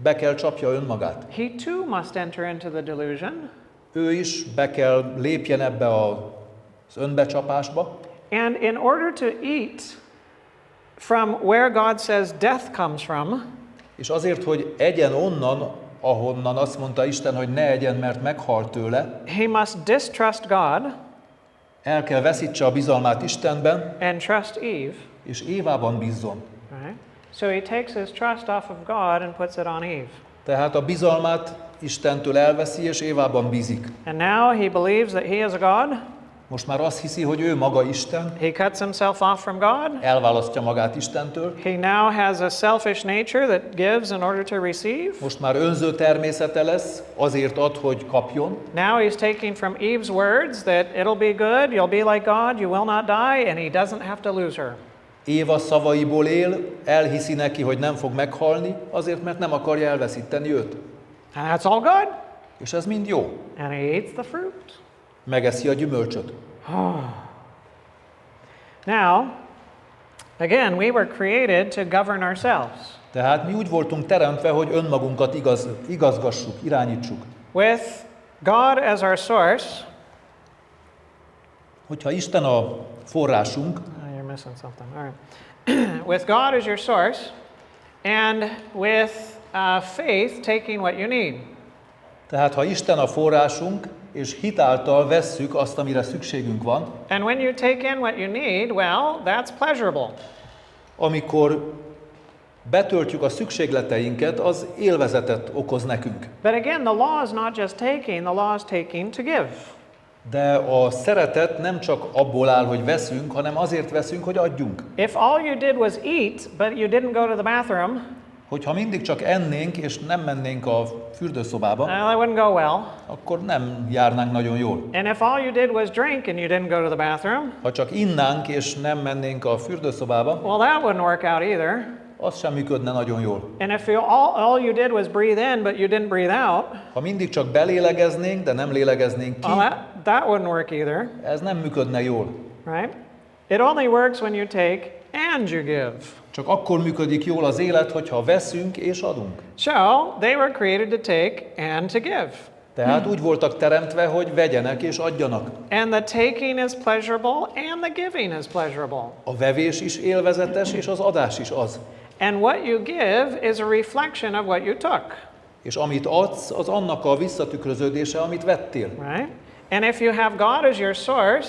be kell csapja önmagát. He too must enter into the delusion. Ő is be kell lépjen ebbe az önbecsapásba. And in order to eat from where God says death comes from, És azért, hogy egyen onnan, ahonnan azt mondta Isten, hogy ne egyen, mert meghal tőle, he must distrust God el kell veszítse a bizalmát Istenben, and trust Eve. és Évában bízzon. Right? So he takes his trust off of God and puts it on Eve. Tehát a bizalmát Istentől elveszi, és Évában bízik. And now he believes that he is a God. Most már azt hiszi, hogy ő maga Isten, He cuts himself off from God. elválasztja magát Istentől, He now has a selfish nature that gives in order to receive. most már önző természete lesz, azért ad, hogy kapjon. Now he's taking from Eve's words that it'll be good, you'll be like God, you will not die, and he doesn't have to lose her. Éva szavaiból él, elhiszi neki, hogy nem fog meghalni, azért, mert nem akarja elveszíteni őt. And that's all good. És ez mind jó. And he eats the fruit. Megeszi a gyümölcsöt. Now, again, we were created to govern ourselves. Tehát mi úgy voltunk teremtve, hogy önmagunkat igazgassuk, irányítsuk. With God as our source. Hogyha Isten a forrásunk, You're missing something. All right. With God as your source, and with faith taking what you need. tehát ha Isten a forrásunk, és hitáltal vesszük azt, amire szükségünk van, And when you take in what you need, well, that's pleasurable. amikor betöltjük a szükségleteinket, az élvezetet okoz nekünk. But again, the law is not just taking, the law is taking to give. De a szeretet nem csak abból áll, hogy veszünk, hanem azért veszünk, hogy adjunk. If all you did was eat, but you didn't go to the bathroom, Hogyha mindig csak ennénk, és nem mennénk a fürdőszobába, that wouldn't go well. akkor nem járnánk nagyon jól. And if all you did was drink and you didn't go to the bathroom, Ha csak innánk, és nem mennénk a fürdőszobába, well, that wouldn't work out either. az sem működne nagyon jól. And if all you did was breathe in, but you didn't breathe out, Ha mindig csak belélegeznénk, de nem lélegeznénk ki, well, that wouldn't work either, ez nem működne jól. right? It only works when you take and you give. Csak akkor működik jól az élet, hogyha veszünk és adunk. So, they were created to take and to give. Tehát úgy voltak teremtve, hogy vegyenek és adjanak. And the taking is pleasurable and the giving is pleasurable. A vevés is élvezetes, és az adás is az. And what you give is a reflection of what you took, És amit adsz, az annak a visszatükröződése, amit vettél. right? And if you have God as your source,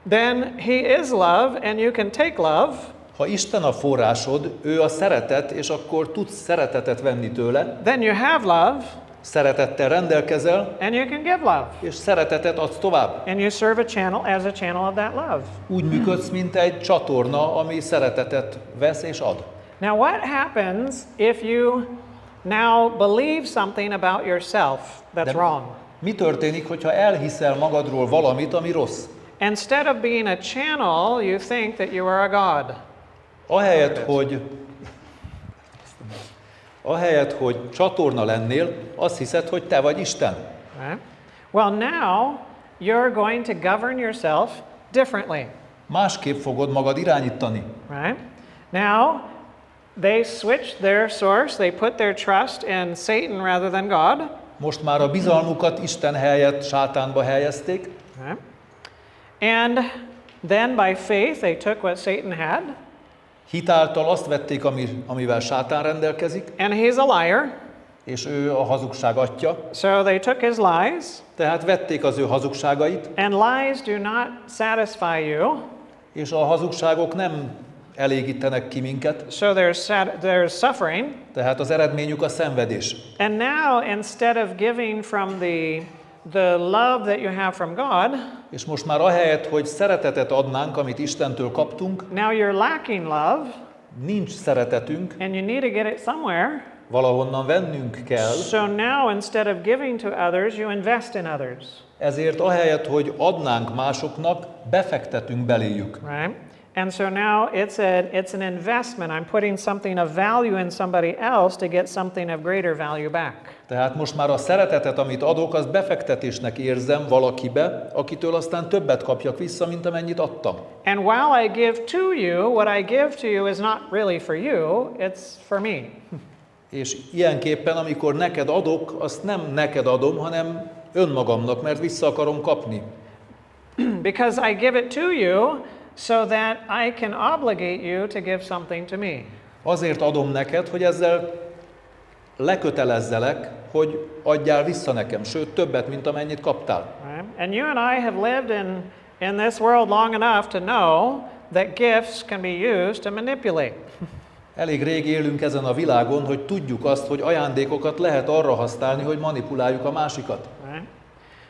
then He is love and you can take love. Ha Isten a forrásod, ő a szeretet, és akkor tudsz szeretetet venni tőle, Then you have love szeretettel rendelkezel, and you can give love. és szeretetet adsz tovább. And you serve a channel as a channel of that love. Úgy működsz, mint egy csatorna, ami szeretetet vesz és ad. Now what happens if you now believe something about yourself that's wrong? Mi történik, hogyha elhiszel magadról valamit, ami rossz? Instead of being a channel, you think that you are a God. Ahelyett, hogy csatorna lennél, azt hiszed, hogy te vagy Isten. Right? Well, now you're going to govern yourself differently. Másképp fogod magad irányítani. Right? Now they switched their source, they put their trust in Satan rather than God. Most már a bizalmukat Isten helyett sátánba helyezték, Right? And then by faith they took what Satan had, hitáltal azt vették, amivel sátán rendelkezik, and he's a liar. és ő a hazugság atya. So they took his lies, Tehát vették az ő hazugságait, and lies do not satisfy you. és a hazugságok nem elégítenek ki minket, So there's suffering. tehát az eredményük a szenvedés. And now instead of giving from the love that you have from God, És most már ahelyett, hogy szeretetet adnánk, amit Istentől kaptunk, now you're lacking love, nincs szeretetünk, and you need to get it somewhere. valahonnan vennünk kell, So now instead of giving to others, you invest in others. ezért ahelyett, hogy adnánk másoknak, befektetünk beléjük. Right? And so now it's an investment. I'm putting something of value in somebody else to get something of greater value back. Tehát most már a szeretetet, amit adok, azt befektetésnek érzem valakibe, akitől aztán többet kapjak vissza, mint amennyit adtam. And while I give to you, what I give to you is not really for you, it's for me. És ilyenképpen, amikor neked adok, azt nem neked adom, hanem önmagamnak, mert vissza akarom kapni. Because I give it to you so that I can obligate you to give something to me. Azért adom neked, hogy ezzel lekötelezzelek, hogy adjál vissza nekem, sőt többet, mint amennyit kaptál. Right? And you and I have lived in this world long enough to know that gifts can be used to manipulate. Elég rég élünk ezen a világon, hogy tudjuk azt, hogy ajándékokat lehet arra használni, hogy manipuláljuk a másikat. Right?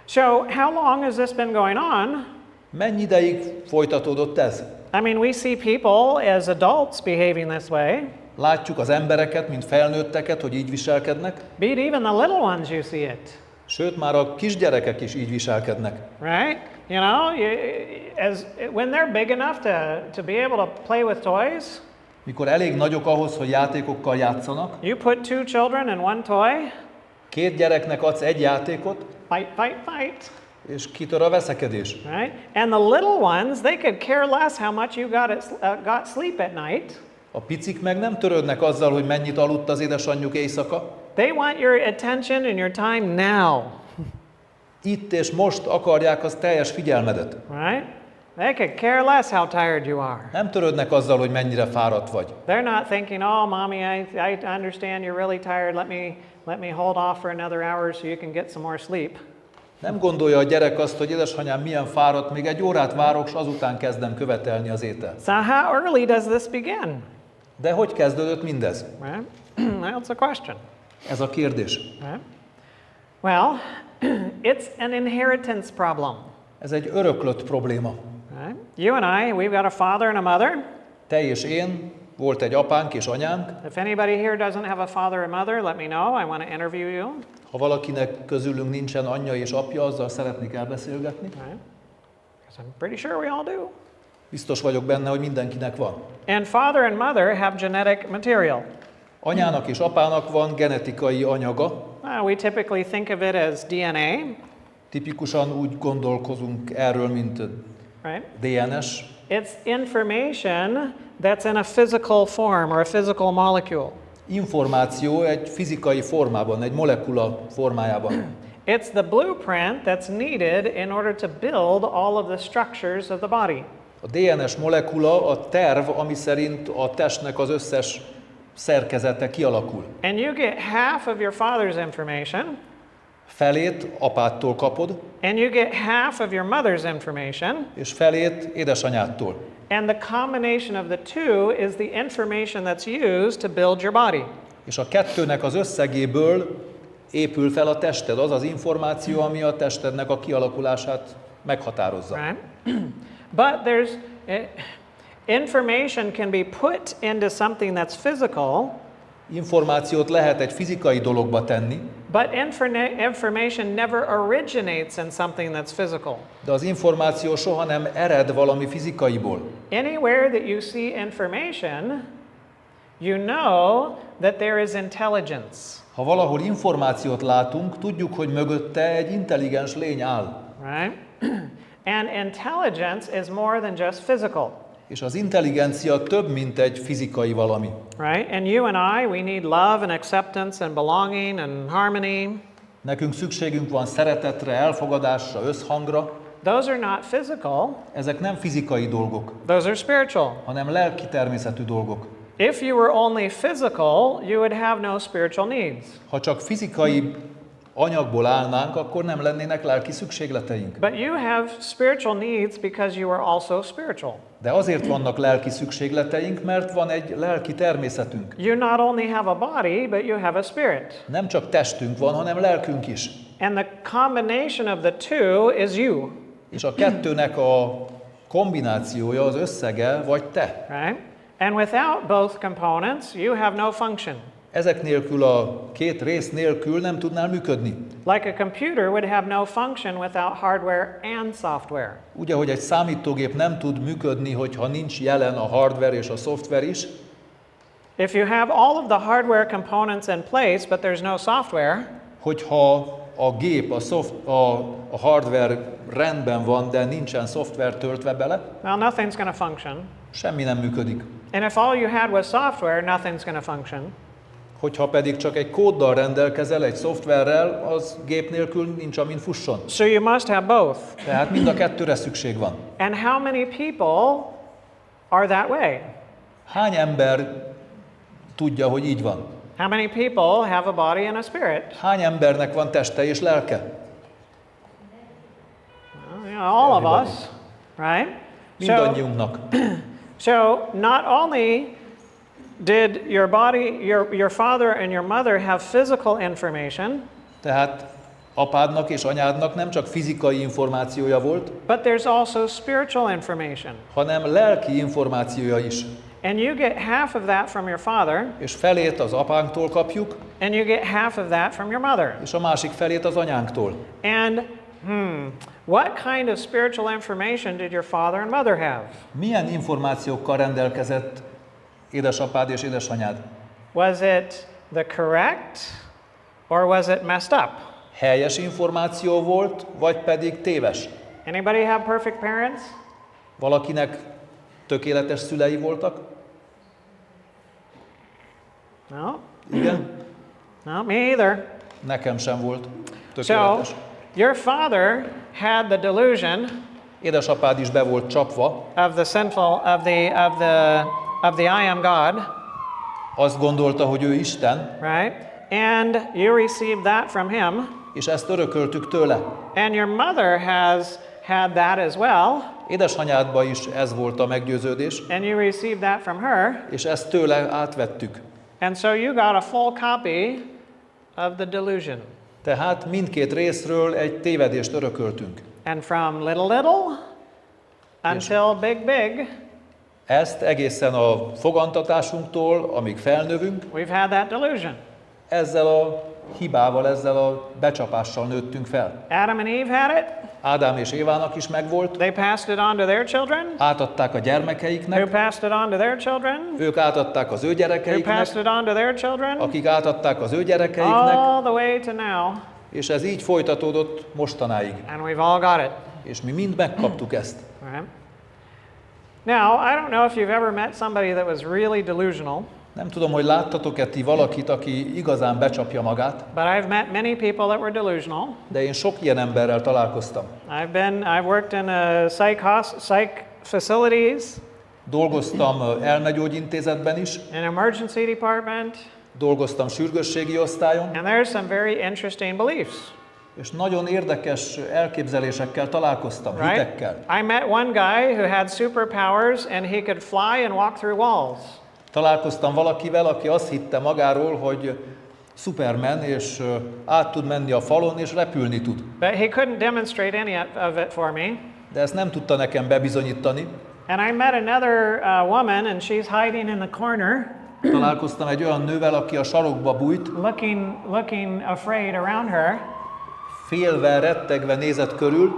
So how long has this been going on? Mennyi ideig folytatódott ez? I mean, we see people as adults behaving this way. Látjuk az embereket, mint felnőtteket, hogy így viselkednek, Be it even the little ones, you see it. sőt, már a kisgyerekek is így viselkednek. Right? You know, when they're big enough to be able to play with toys, Mikor elég nagyok ahhoz, hogy játékokkal játszanak, you put two children in one toy, két gyereknek adsz egy játékot, fight, fight, fight. és kitör a veszekedés. Right? And the little ones, they could care less how much you got sleep at night. A picik meg nem törődnek azzal, hogy mennyit aludt az édesanyjuk éjszaka. They want your attention and your time now. Itt és most akarják az teljes figyelmedet. Right? They could care less how tired you are. Nem törődnek azzal, hogy mennyire fáradt vagy. They're not thinking, oh, mommy, I understand you're really tired. Let me hold off for another hour so you can get some more sleep. Nem gondolja a gyerek azt, hogy édesanyám milyen fáradt, még egy órát várok, és azután kezdem követelni az ételt. So how early does this begin? De hogy kezdődött mindez? Right? That's the question. Ez a kérdés. Right? Well, it's an inheritance problem. Ez egy öröklött probléma. Right? You and I, we've got a father and a mother. Te és én, volt egy apánk és anyánk. If anybody here doesn't have a father or mother, let me know. I want to interview you. Ha valakinek közülünk nincsen anyja és apja, azzal szeretnék elbeszélgetni. Right? Because I'm pretty sure we all do. Biztos vagyok benne, hogy mindenkinek van. And father and mother have genetic material. Anyának és apának van genetikai anyaga. We typically think of it as DNA. Tipikusan úgy gondolkozunk erről, mint Right? DNS. It's information that's in a physical form or a physical molecule. Információ egy fizikai formában, egy molekula formájában. It's the blueprint that's needed in order to build all of the structures of the body. A DNS molekula a terv, ami szerint a testnek az összes szerkezete kialakul. And you get half of your father's information, Felét apától kapod, and you get half of your mother's information, és felét édesanyádtól. and the combination of the two is the information that's used to build your body. És a kettőnek az összegéből épül fel a tested, az az információ, ami a testednek a kialakulását meghatározza. Right? But there's information can be put into something that's physical, Információt lehet egy fizikai dologba tenni, but information never originates in something that's physical. de az információ soha nem ered valami fizikaiból. Anywhere that you see information, you know that there is intelligence. Ha valahol információt látunk, tudjuk, hogy mögötte egy intelligens lény áll. Right? And intelligence is more than just physical. És az intelligencia több, mint egy fizikai valami. Right? And you and I, we need love and acceptance and belonging and harmony. Nekünk szükségünk van szeretetre, elfogadásra, összhangra. Those are not physical, Ezek nem fizikai dolgok, those are spiritual. hanem lelki természetű dolgok. If you were only physical, you would have no spiritual needs. Ha csak fizikai anyagból állnánk, akkor nem lennének lelki szükségleteink. But you have spiritual needs because you are also spiritual. De azért vannak lelki szükségleteink, mert van egy lelki természetünk. You not only have a body, but you have a spirit. Nem csak testünk van, hanem lelkünk is. And the combination of the two is you. És a kettőnek a kombinációja, az összege vagy te. Right? And without both components, you have no function. Ezek nélkül, a két rész nélkül nem tudnál működni. Like a computer would have no function without hardware and software. Úgy, ahogy egy számítógép nem tud működni, hogyha nincs jelen a hardware és a szoftver is. If you have all of the hardware components in place, but there's no software, Hogyha a gép, a hardware rendben van, de nincsen szoftver töltve bele, well, nothing's going to function. semmi nem működik. And if all you had was software, nothing's going to function. Hogyha pedig csak egy kóddal rendelkezel, egy szoftverrel, az gép nélkül nincs, amin fusson. So you must have both. Tehát mind a kettőre szükség van. And how many people are that way? Hány ember tudja, hogy így van? How many people have a body and a spirit? Hány embernek van teste és lelke? Well, all of us, right? Mindannyiunknak. So not only did your body, your father and your mother have physical information, Tehát Apádnak és anyádnak nem csak fizikai információja volt, but there's also spiritual information. hanem lelki információja is. And you get half of that from your father, És felét az apánktól kapjuk, and you get half of that from your mother. és a másik felét az anyánktól. And what kind of spiritual information did your father and mother have? Milyen információkkal rendelkezett édesapád és édesanyád? Was it the correct or was it messed up? Helyes információ volt, vagy pedig téves? Anybody have perfect parents? Valakinek tökéletes szülei voltak? No? Igen? No, me either. Nekem sem volt So, tökéletes. your father had the delusion Édesapád is be volt csapva, of the sinful of the I am God, azt gondolta, hogy ő Isten, right? And you received that from him, és ezt örököltük tőle. and your mother has had that as well, Édesanyádba is ez volt a meggyőződés, and you received that from her, és ezt tőle átvettük. and so you got a full copy of the delusion. Tehát mindkét részről egy tévedést örököltünk. And from little until big, Ezt egészen a fogantatásunktól, amíg felnövünk, we've had that delusion. ezzel a hibával, ezzel a becsapással nőttünk fel. Adam and Eve had it. Ádám és Évának is megvolt, They passed it on to their children. átadták a Who gyermekeiknek, passed it on to their children? ők átadták az ő Who gyerekeiknek, passed it on to their children? akik átadták az ő gyerekeiknek, All the way to now. és ez így folytatódott mostanáig. And we've all got it. És mi mind megkaptuk ezt. Right? Now, I don't know if you've ever met somebody that was really delusional, Nem tudom, hogy láttatok-e ti valakit, aki igazán becsapja magát, but I've met many people that were delusional. de én sok ilyen emberrel találkoztam. I've worked in psych facilities, Dolgoztam elmegyógyintézetben is, in emergency department, dolgoztam sürgősségi osztályon, and there's some very interesting beliefs, és nagyon érdekes elképzelésekkel találkoztam, right? hitekkel. I met one guy who had superpowers and he could fly and walk through walls. Találkoztam valakivel, aki azt hitte magáról, hogy Superman, és át tud menni a falon, és repülni tud. But he couldn't demonstrate any of it for me. De ezt nem tudta nekem bebizonyítani. And I met another woman and she's hiding in the corner, Találkoztam egy olyan nővel, aki a sarokba bújt, looking afraid around her. félve, rettegve nézett körül.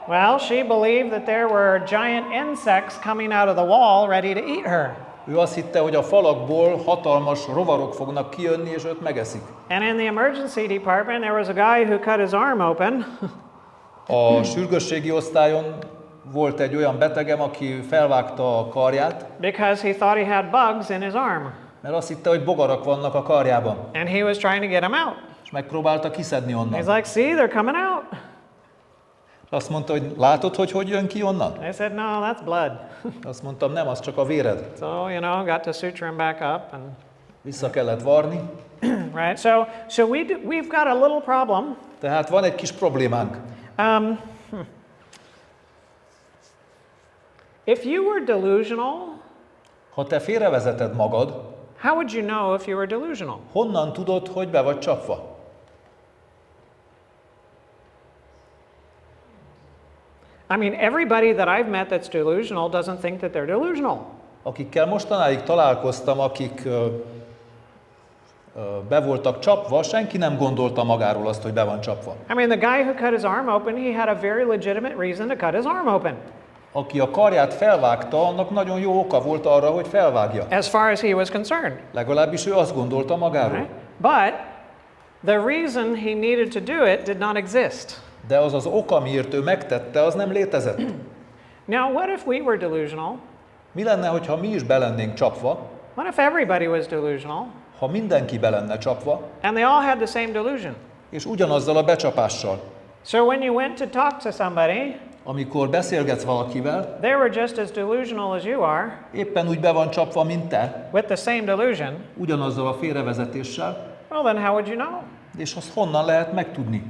Well, she believed that there were giant insects coming out of the wall ready to eat her. Ő azt hitte, hogy a falakból hatalmas rovarok fognak kijönni, és őt megeszik. And in the emergency department, there was a guy who cut his arm open. A sürgősségi osztályon volt egy olyan betegem, aki felvágta a karját, Because he thought he had bugs in his arm. mert azt hitte, hogy bogarak vannak a karjában, And he was trying to get him out. és megpróbálta kiszedni He's onnan. like, see, they're coming out. Azt mondta, hogy látod, hogy jön ki onnan? I said, no, that's blood. Azt mondtam, nem, az csak a véred. So, got to suture him back up. And Vissza kellett varni. right? So we've got a little problem. Tehát van egy kis problémánk. If you were delusional, Ha te félrevezeted magad, how would you know if you were delusional? honnan tudod, hogy be vagy csapva? I mean, everybody that I've met that's delusional doesn't think that they're delusional. Akikkel mostanáig találkoztam, akik be voltak csapva, senki nem gondolta magáról azt, hogy be van csapva. I mean, the guy who cut his arm open, he had a very legitimate reason to cut his arm open, Aki a karját felvágta, annak nagyon jó oka volt arra, hogy felvágja. as far as he was concerned. Legalábbis ő azt gondolta magáról. Right? But the reason he needed to do it did not exist. De az az ok, amiért ő megtette, az nem létezett. Now, what if we were delusional? Mi lenne, hogyha mi is belennénk csapva, What if everybody was delusional ha mindenki belenne csapva, and they all had the same delusion? és ugyanazzal a becsapással? So when you went to talk to somebody, Amikor beszélgetsz valakivel, they were just as delusional as you are, éppen úgy be van csapva, mint te, with the same delusion. ugyanazzal a félrevezetéssel, Well, then how would you know? és azt honnan lehet megtudni?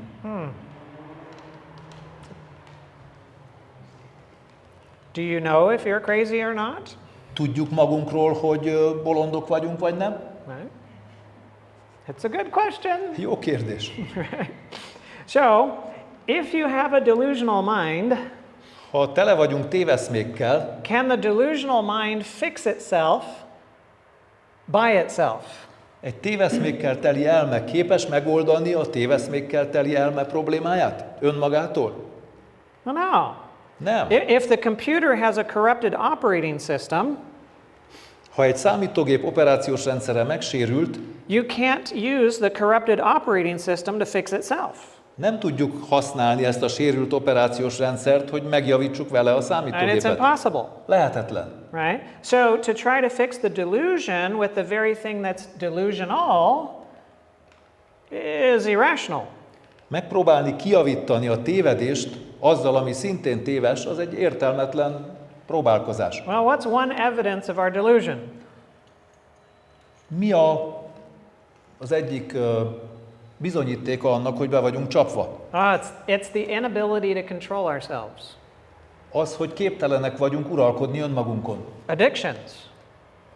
Do you know if you're crazy or not? Tudjuk magunkról, hogy bolondok vagyunk, vagy nem? Right? It's a good question. Jó kérdés. So, if you have a delusional mind, Ha tele vagyunk téveszmékkel, can the delusional mind fix itself by itself? egy téveszmékkel teli elme képes megoldani a téveszmékkel teli elme problémáját önmagától? Well, no. Nem. If the computer has a corrupted operating system, Ha egy számítógép operációs rendszere megsérült, you can't use the corrupted operating system to fix itself. nem tudjuk használni ezt a sérült operációs rendszert, hogy megjavítsuk vele a And it's számítógépet. impossible, Lehetetlen. right? So to try to fix the delusion with the very thing that's delusional is irrational. Megpróbálni kijavítani a tévedést azzal, ami szintén téves, az egy értelmetlen próbálkozás. Well, what's one evidence of our delusion? Mi az egyik bizonyítéka annak, hogy be vagyunk csapva? It's the inability to control ourselves. Az, hogy képtelenek vagyunk uralkodni önmagunkon. Addictions,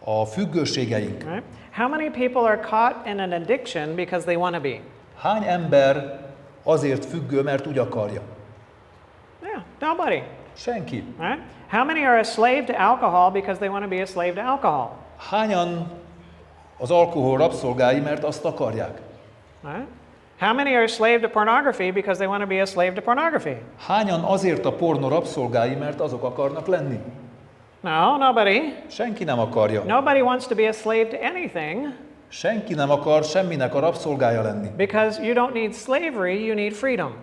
A függőségeink. right? How many people are caught in an addiction because they want to be? Hány ember azért függő, mert úgy akarja? Yeah, nobody, Senki. right? How many are a slave to alcohol because they want to be a slave to alcohol? Hányan az alkohol rabszolgái, mert azt akarják? Right? How many are a slave to pornography because they want to be a slave to pornography? Hányan azért a pornó rabszolgái, mert azok akarnak lenni? No, nobody. Senki nem akarja. Nobody wants to be a slave to anything Senki nem akar semminek a rabszolgája lenni. because you don't need slavery, you need freedom.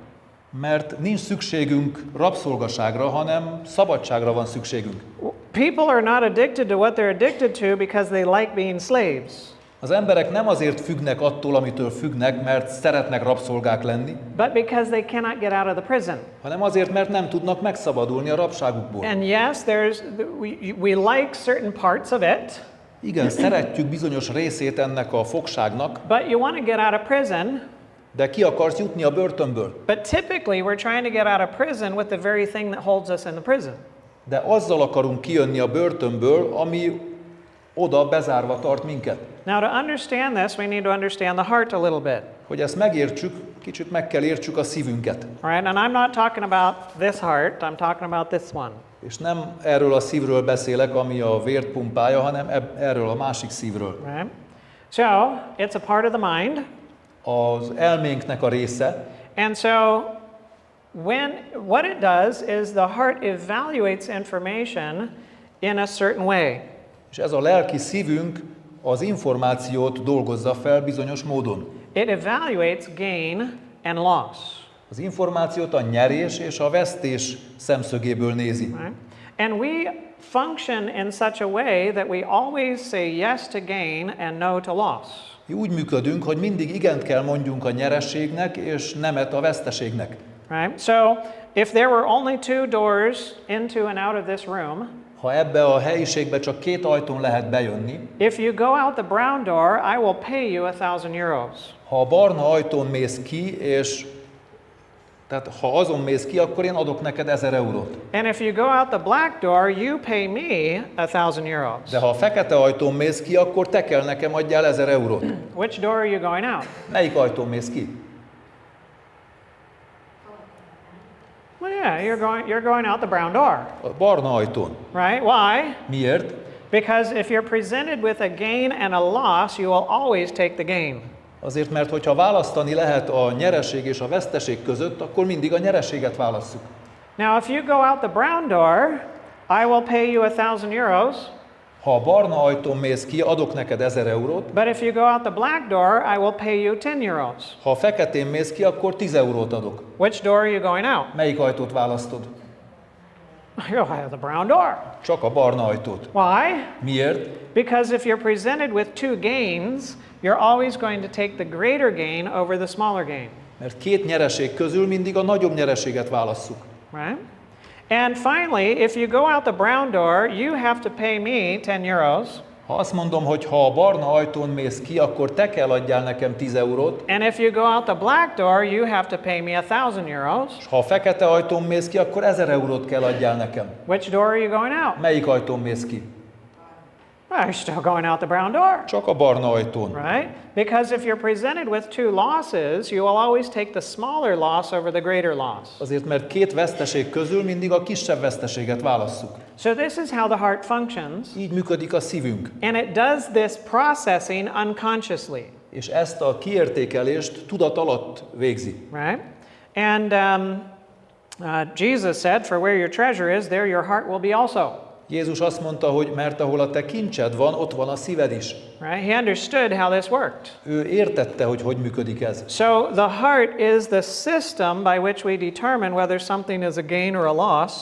Mert nincs szükségünk rabszolgaságra, hanem szabadságra van szükségünk. People are not addicted to what they're addicted to because they like being slaves, Az emberek nem azért függnek attól, amitől függnek, mert szeretnek rabszolgák lenni, but because they cannot get out of the prison. hanem azért, mert nem tudnak megszabadulni a rabságukból. And yes, we like certain parts of it, Igen, szeretjük bizonyos részét ennek a fogságnak, but you want to get out of prison. de ki akarsz jutni a börtönből. But typically, we're trying to get out of prison with the very thing that holds us in the prison. De azzal akarunk kijönni a börtönből, ami oda bezárva tart minket. Now, to understand this, we need to understand the heart a little bit. Hogy ezt megértsük, kicsit meg kell értsük a szívünket. All right, and I'm not talking about this heart, I'm talking about this one. És nem erről a szívről beszélek, ami a vért pumpálja, hanem erről a másik szívről. Right? So, it's a part of the mind. Az elménknek a része, And so, what it does is the heart evaluates information in a certain way. és ez a lelki szívünk az információt dolgozza fel bizonyos módon. It evaluates gain and loss. Az információt a nyerés és a vesztés szemszögéből nézi. Right? And we function in such a way that we always say yes to gain and no to loss. Mi úgy működünk, hogy mindig igent kell mondjunk a nyerességnek, és nemet a veszteségnek. Right? So, if there were only two doors into and out of this room, Ha ebbe a helyiségbe csak két ajtón lehet bejönni, if you go out the brown door, I will pay you 1,000 euros. ha a barna ajtón mész ki, és tehát ha azon mész ki, akkor én adok neked 1000 eurót. And if you go out the black door, you pay me 1,000 euros. De ha a fekete ajtón mész ki, akkor te kell nekem adjál 1000 eurót. Which door are you going out? Melyik ajtón mész ki? Well, yeah, you're going out the brown door, A barna ajtón. right? Why? Miért? Because if you're presented with a gain and a loss, you will always take the gain. Azért, mert hogyha választani lehet a nyereség és a veszteség között, akkor mindig a nyereséget válasszuk. Now, if you go out the brown door, I will pay you 1,000 euros. Ha a barna ajtón mész ki, adok neked 1000 eurót. But if you go out the black door, I will pay you 10 euros. Ha a feketén mész ki, akkor 10 eurót adok. Which door are you going out? Melyik ajtót választod? You'll have the brown door. Csak a barna ajtót. Why? Miért? Because if you're presented with two gains, you're always going to take the greater gain over the smaller gain. Mert két nyereség közül mindig a nagyobb nyereséget válasszuk. Right? And finally, if you go out the brown door, you have to pay me 10 euros. Ha azt mondom, hogy ha a barna ajtón mész ki, akkor te kell adjál nekem 10 eurót, And if you go out the black door, you have to pay me 1,000 euros. és ha a fekete ajtón mész ki, akkor 1000 eurót kell adjál nekem. Which door are you going out? Melyik ajtón mész ki? Well, you're still going out the brown door. Csak a barna ajtón. Right? Because if you're presented with two losses, you will always take the smaller loss over the greater loss. Azért, mert két veszteség közül mindig a kisebb veszteséget válasszuk. So this is how the heart functions. Így működik a szívünk. And it does this processing unconsciously. És ezt a kiértékelést tudat alatt végzi. Right? And Jesus said, for where your treasure is, there your heart will be also. Jézus azt mondta, hogy mert ahol a te kincsed van, ott van a szíved is. Right? He understood how this worked. Ő értette, hogy működik ez. So the heart is the system by which we determine whether something is a gain or a loss.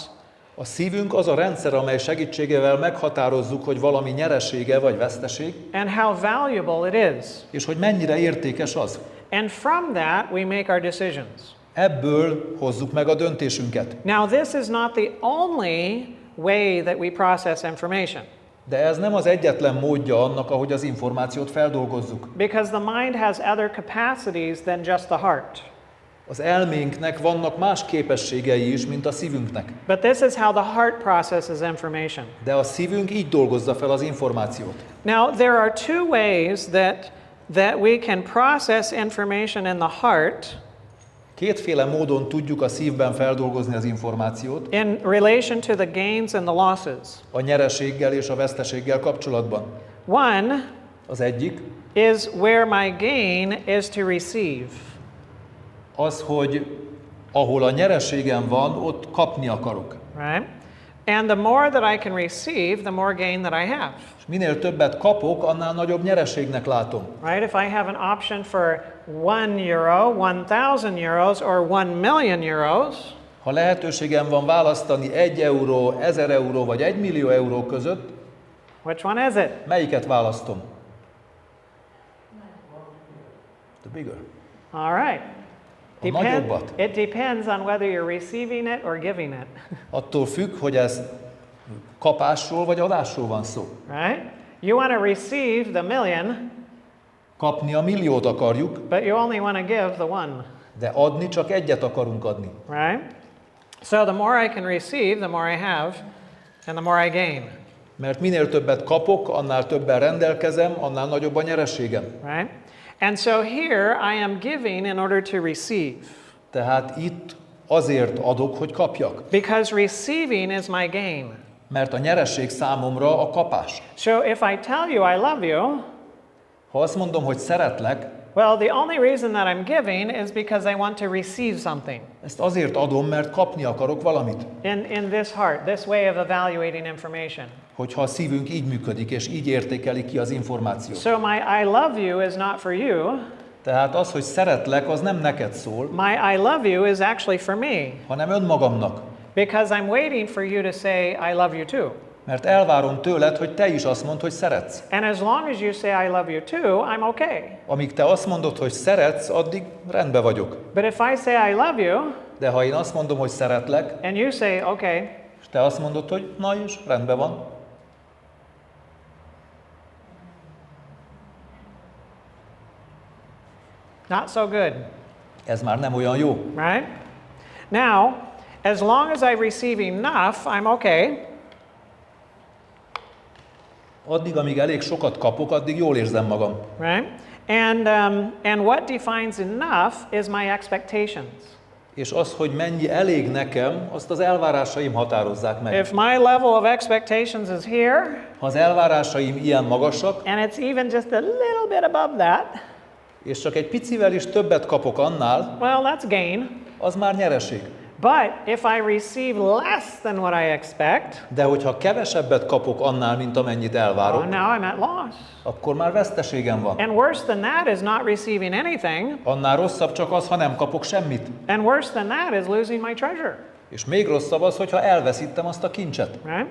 A szívünk az a rendszer, amely segítségével meghatározzuk, hogy valami nyeresége vagy veszteség, And how valuable it is. és hogy mennyire értékes az. And from that we make our decisions. Ebből hozzuk meg a döntésünket. Now this is not the only way that we process information. De ez nem az egyetlen módja annak, ahogy az információt feldolgozzuk. Because the mind has other capacities than just the heart. Az elménknek vannak más képességei is, mint a szívünknek. But this is how the heart processes information. De a szívünk így dolgozza fel az információt. Now there are two ways that we can process information in the heart. Kétféle módon tudjuk a szívben feldolgozni az információt. In relation to the gains and the losses. A nyereséggel és a veszteséggel kapcsolatban. One Az egyik is where my gain is to receive. az, hogy ahol a nyereségem van, ott kapni akarok. Right? And the more that I can receive, the more gain that I have. És minél többet kapok, annál nagyobb nyereségnek látom. Right? If I have an option for €1, 1,000 euros, or 1,000,000 euros, Ha lehetőségem van választani 1 euró, 1000 euró vagy 1 millió euró között, which one is it? melyiket választom? The bigger. All right. A nagyobbat. It depends on whether you're receiving it or giving it. Attól függ, hogy ez kapásról vagy adásról van szó. Right? You want to receive the million, Kapni a milliót akarjuk, but you only want to give the one. de adni csak egyet akarunk adni. Right? So the more I can receive, the more I have, and the more I gain. Mert minél többet kapok, annál többen rendelkezem, annál nagyobb a nyereségem. Right? And so here I am giving in order to receive. Tehát itt azért adok, hogy kapjak. Because receiving is my gain. Mert a nyereség számomra a kapás. So if I tell you I love you, Ha azt mondom, hogy szeretlek, well, the only reason that I'm giving is because I want to receive something. ezt azért adom, mert kapni akarok valamit. In this heart, this way of evaluating information. Hogyha a szívünk így működik, és így értékeli ki az információt. So my I love you is not for you. Tehát az, hogy szeretlek, az nem neked szól, My I love you is actually for me. hanem önmagamnak. Because I'm waiting for you to say I love you too. Mert elvárom tőled, hogy te is azt mondd, hogy szeretsz. And as long as you say I love you too, I'm okay. Amíg te azt mondod, hogy szeretsz, addig rendben vagyok. But if I say I love you, De ha én azt mondom, hogy szeretlek, and you say okay, és te azt mondod, hogy na és rendben van, not so good, ez már nem olyan jó. right? Now, as long as I receive enough, I'm okay. Addig, amíg elég sokat kapok, addig jól érzem magam. Right? And what defines enough is my expectations. És az, hogy mennyi elég nekem, azt az elvárásaim határozzák meg. If my level of expectations is here, Ha az elvárásaim ilyen magasak, and it's even just a little bit above that, és csak egy picivel is többet kapok annál, well, that's gain. az már nyereség. But if I receive less than what I expect, De hogyha kevesebbet kapok annál, mint amennyit elvárok, now I'm at loss. akkor már veszteségem van. And worse than that is not receiving anything. Annál rosszabb csak az, ha nem kapok semmit. And worse than that is losing my treasure. És még rosszabb az, hogyha elveszítem azt a kincset. Right?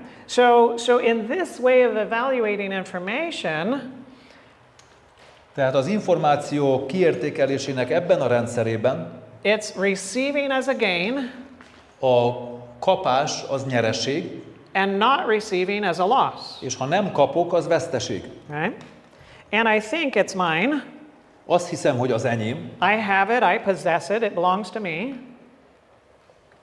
So in this way of evaluating information, Tehát az információ kiértékelésének ebben a rendszerében it's receiving as a gain a kapás az nyereség, and not receiving as a loss. és ha nem kapok, az veszteség. Right? And I think it's mine. Azt hiszem, hogy az enyém, I have it, I possess it, it belongs to me.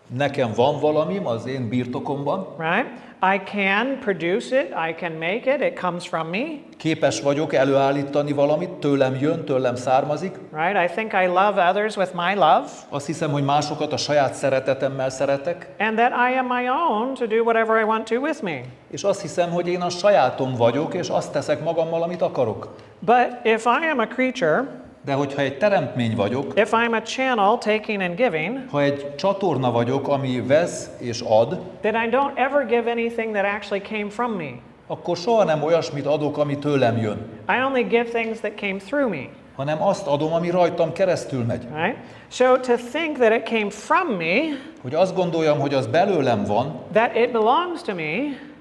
nekem van valamim az én birtokomban, right? I can produce it, I can make it, it comes from me, képes vagyok előállítani valamit, tőlem jön, tőlem származik. right? I think I love others with my love, Azt hiszem, hogy másokat a saját szeretetemmel szeretek, and that I am my own to do whatever I want to with me. és azt hiszem, hogy én a sajátom vagyok, és azt teszek magammal, amit akarok. But if I am a creature, De hogyha egy teremtmény vagyok, if I'm a channel taking and giving, ha egy csatorna vagyok, ami vesz és ad, then I don't ever give anything that actually came from me. akkor soha nem olyasmit adok, ami tőlem jön, I only give things that came through me, hanem azt adom, ami rajtam keresztül megy. right? So to think that it came from me, Hogy azt gondoljam, hogy az belőlem van, that it belongs to me,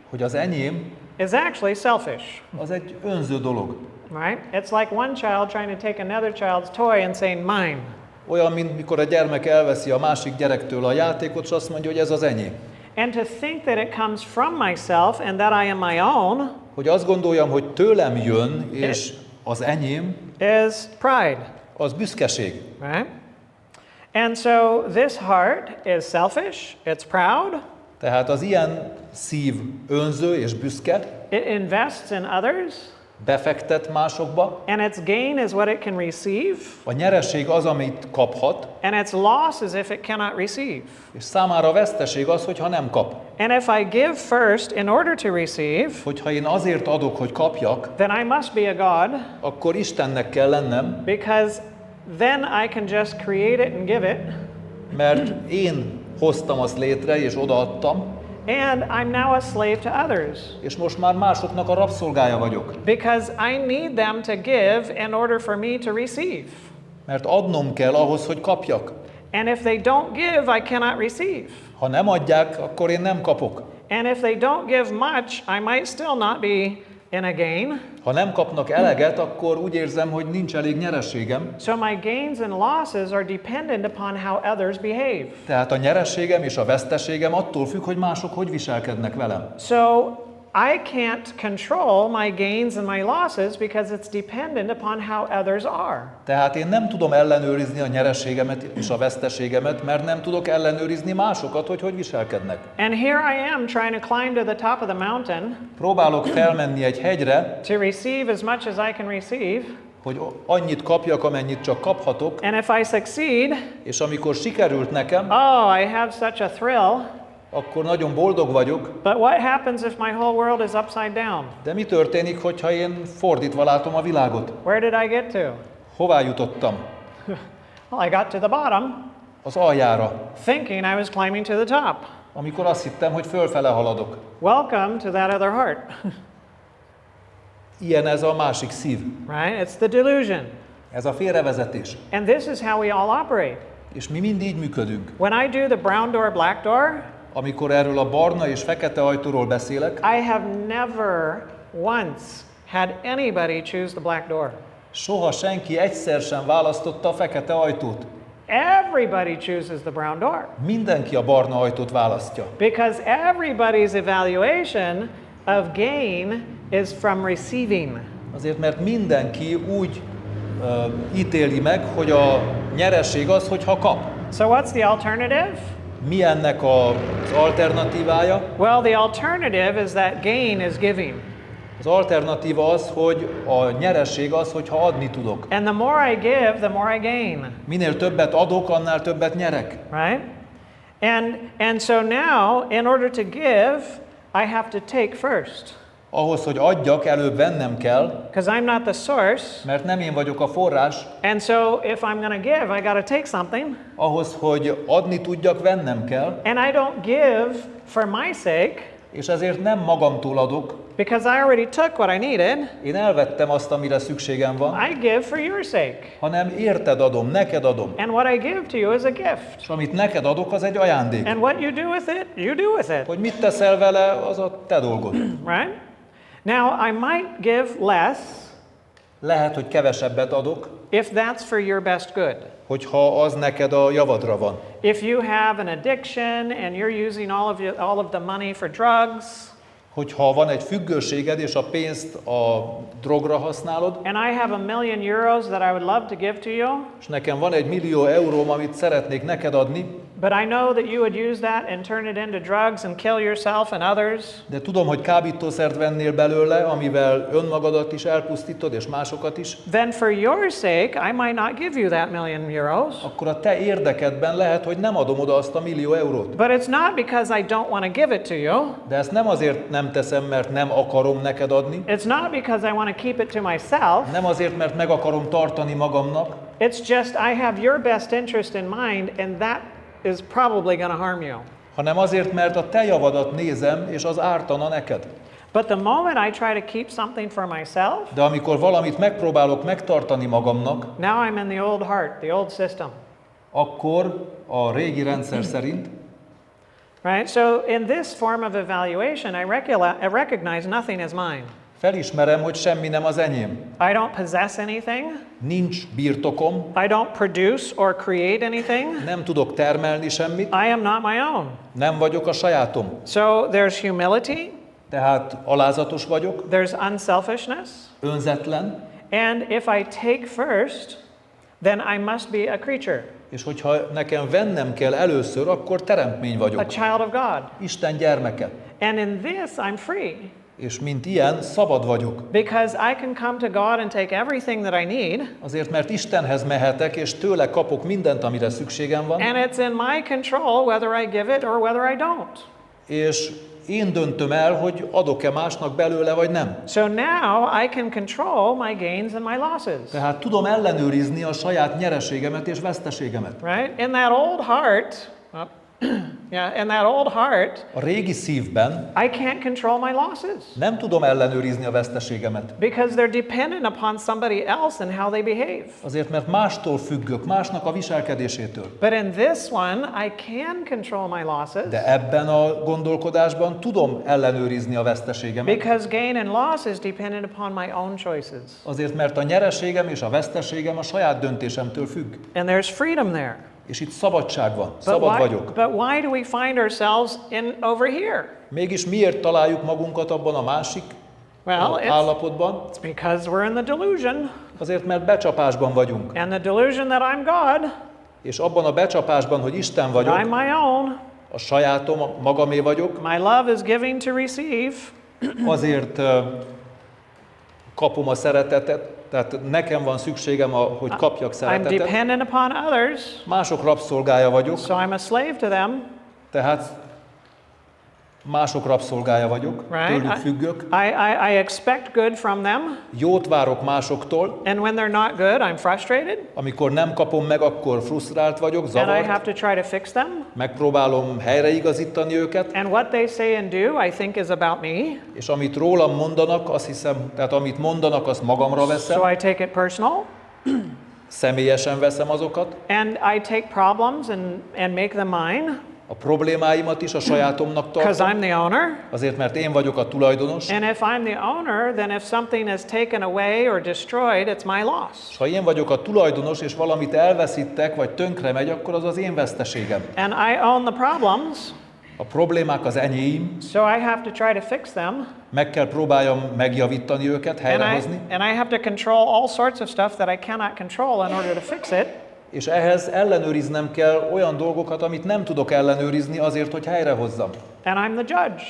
hogy az enyém, is actually selfish, az egy önző dolog. right? It's like one child trying to take another child's toy and saying, mine. Olyan, mint mikor a gyermek elveszi a másik gyerektől a játékot, és azt mondja, hogy ez az enyém. And to think that it comes from myself and that I am my own Hogy azt gondoljam, hogy tőlem jön, és az enyém, is pride, az büszkeség. right? And so this heart is selfish, it's proud, Tehát az ilyen szív önző és büszke, it invests in others, befektet másokba, and its gain is what it can receive, a nyereség az, amit kaphat, and its loss is if it cannot receive. és számára veszteség az, hogyha nem kap. And if I give first in order to receive, Hogyha én azért adok, hogy kapjak, then I must be a God, akkor Istennek kell lennem, because then I can just create it and give it, mert én hoztam azt létre, és odaadtam, and I'm now a slave to others. és most már másoknak a rabszolgája vagyok. Because I need them to give in order for me to receive. Mert adnom kell ahhoz, hogy kapjak. And if they don't give, I cannot receive. Ha nem adják, akkor én nem kapok. And if they don't give much, I might still not be in a gain. Ha nem kapnak eleget, akkor úgy érzem, hogy nincs elég nyereségem. So my gains and losses are dependent upon how others behave. Tehát a nyereségem és a veszteségem attól függ, hogy mások hogy viselkednek velem. So I can't control my gains and my losses because it's dependent upon how others are. Tehát én nem tudom ellenőrizni a nyereségemet és a veszteségemet, mert nem tudok ellenőrizni másokat, hogy hogy viselkednek. And here I am trying to climb to the top of the mountain Próbálok felmenni egy hegyre, to receive as much as I can receive. hogy annyit kapjak, amennyit csak kaphatok, And if I succeed, és amikor sikerült nekem, oh, I have such a thrill. akkor nagyon boldog vagyok, But what happens if my whole world is upside down? de mi történik, hogyha én fordítva látom a világot? Where did I get to? Hová jutottam? Well, I got to the bottom, Az aljára, thinking I was climbing to the top. amikor azt hittem, hogy fölfele haladok. Welcome to that other heart, Ilyen ez a másik szív. right? It's the delusion. Ez a félrevezetés. And this is how we all operate. És mi mind így működünk. When I do the brown door, black door, Amikor erről a barna és fekete ajtóról beszélek, I have never once had anybody choose the black door. soha senki egyszer sem választotta a fekete ajtót. Everybody chooses the brown door Mindenki a barna ajtót választja. because everybody's evaluation of gain is from receiving. Azért, mert mindenki úgy ítéli meg, hogy a nyereség az, hogyha kap. So what's the alternative? Mi ennek az alternatívája? Well, the alternative is that gain is giving. Az alternatíva az, hogy a nyereség az, hogyha adni tudok. And the more I give, the more I gain, Minél többet adok, annál többet nyerek. right? And so now, in order to give, I have to take first. Ahhoz, hogy adjak, előbb vennem kell, Because I'm not the source. mert nem én vagyok a forrás. And so if I'm going to give, I got to take something. Ahhoz, hogy adni tudjak, vennem kell, And I don't give for my sake és ezért nem magamtól adok. because I already took what I needed. Én elvettem azt, amire szükségem van, I give for your sake. hanem érted adom, neked adom. And what I give to you is a gift. És amit neked adok, az egy ajándék. And what you do with it, you do with it, Hogy mit teszel vele, az a te dolgod. right? Now, I might give less Lehet, hogy kevesebbet adok, if that's for your best good. hogyha az neked a javadra van. If you have an addiction and you're using all of the money for drugs, Hogyha van egy függőséged, és a pénzt a drogra használod, and I have €1 million that I would love to give to you, és nekem van 1 millió euróm, amit szeretnék neked adni, But I know that you would use that and turn it into drugs and kill yourself and others. De tudom, hogy kábítószert vennél belőle, amivel önmagadat is elpusztítod, és másokat is. Then for your sake, I might not give you that €1,000,000. Akkor a te érdekedben lehet, hogy nem adom oda azt a €1,000,000. But it's not because I don't want to give it to you. De ezt nem azért nem teszem, mert nem akarom neked adni. It's not because I want to keep it to myself. Nem azért, mert meg akarom tartani magamnak. It's just I have your best interest in mind, and that is probably going to harm you. Hanem azért, mert a te javadat nézem, és az ártana neked. But the moment I try to keep something for myself, De amikor valamit megpróbálok megtartani magamnak, now I'm in the old heart, the old system. akkor a régi rendszer szerint, Right? So in this form of evaluation, I recognize nothing is mine. felismerem, hogy semmi nem az enyém. I don't possess anything. Nincs birtokom, I don't produce or create anything. nem tudok termelni semmit, I am not my own. nem vagyok a sajátom. So there's humility, Tehát alázatos vagyok, there's unselfishness, önzetlen, and if I take first, then I must be a creature, és hogyha nekem vennem kell először, akkor teremtmény a vagyok. child of God. Isten gyermeke. And in this, I'm free. És mint ilyen, szabad vagyok. Because I can come to God and take everything that I need, Azért, mert Istenhez mehetek, és tőle kapok mindent, amire szükségem van, and it's in my control whether I give it or whether I don't. és én döntöm el, hogy adok-e másnak belőle, vagy nem. So now I can control my gains and my losses. Tehát tudom ellenőrizni a saját nyereségemet és veszteségemet. Right? In that old heart, in that old heart, A régi szívben I can't control my losses nem tudom ellenőrizni a veszteségemet. because they're dependent upon somebody else and how they behave. Azért, mert mástól függök, másnak a viselkedésétől. But in this one, I can control my losses De ebben a gondolkodásban tudom ellenőrizni a veszteségemet. because gain and loss is dependent upon my own choices. Azért, mert a nyereségem és a veszteségem a saját döntésemtől függ. And there's freedom there. És itt szabadság van, szabad vagyok. But why do we find ourselves over here? Mégis miért találjuk magunkat abban a másik állapotban? It's because we're in the delusion. Azért, mert becsapásban vagyunk. And the delusion that I'm God, És abban a becsapásban, hogy Isten vagyok, I'm my own, a sajátom, magamé vagyok, my love is giving to receive, azért kapom a szeretetet, tehát nekem van szükségem, hogy kapjak I'm szeretetet. dependent upon others, Mások rabszolgája vagyok, so I'm a slave to them, tehát mások rabszolgája vagyok, right? tőlük függök, I expect good from them, jót várok másoktól, and when they're not good, I'm frustrated, amikor nem kapom meg, akkor frusztrált vagyok, and I zavart, have to try to fix them. megpróbálom helyreigazítani őket, And what they say and do, I think is about me, és amit rólam mondanak, azt hiszem, tehát amit mondanak, azt magamra veszem, so I take it personal, személyesen veszem azokat, and I take problems and make them mine, a problémáimat is a sajátomnak because tartom, I'm the owner. azért, mert én vagyok a tulajdonos, And if I'm the owner, then if something is taken away or destroyed, it's my loss. és ha én vagyok a tulajdonos, és valamit elveszítek, vagy tönkre megy, akkor az az én veszteségem. And I own the problems, A problémák az enyém, so I have to try to fix them. meg kell próbáljam megjavítani őket, helyrehozni, And I have to control all sorts of stuff that I cannot control in order to fix it. és ehhez ellenőriznem kell olyan dolgokat, amit nem tudok ellenőrizni azért, hogy helyrehozzam. And I'm the judge.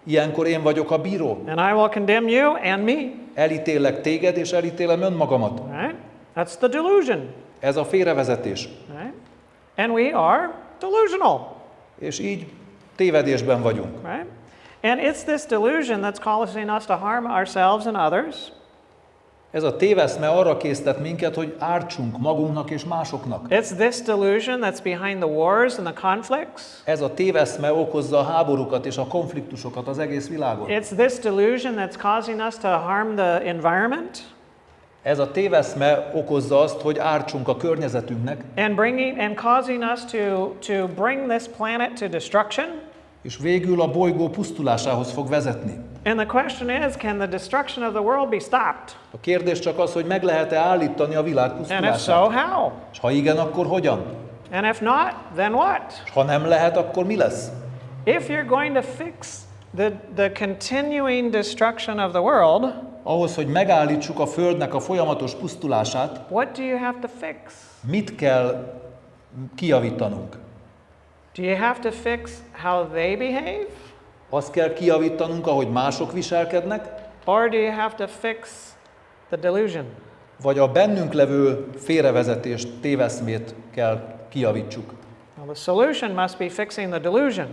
Ilyenkor én vagyok a bíró. And I will condemn you and me. Elítélek téged, és elítélem önmagamat. Right? That's the delusion. Ez a félrevezetés. Right? And we are delusional. És így tévedésben vagyunk. Right? And it's this delusion that's causing us to harm ourselves and others. Ez a téveszme arra késztet minket, hogy ártsunk magunknak és másoknak. It's this delusion that's behind the wars and the conflicts. Ez a téveszme okozza a háborúkat és a konfliktusokat az egész világon. It's this delusion that's causing us to harm the environment Ez a téveszme okozza azt, hogy ártsunk a környezetünknek, and causing us to bring this planet to destruction. és végül a bolygó pusztulásához fog vezetni. And the question is, can the destruction of the world be stopped? A kérdés csak az, hogy meg lehet-e állítani a világ And if pusztulását. so, how? És ha igen, akkor hogyan? And if not, then what? És ha nem lehet, akkor mi lesz? If you're going to fix the continuing destruction of the world, Ahhoz, hogy megállítsuk a Földnek a folyamatos pusztulását, what do you have to fix? mit kell kijavítanunk? Do you have to fix how they behave? Azt kell kijavítanunk, ahogy mások viselkednek, Or do you have to fix the delusion? vagy a bennünk levő félrevezetést, téveszmét kell kijavítsuk. Well, the solution must be fixing the delusion.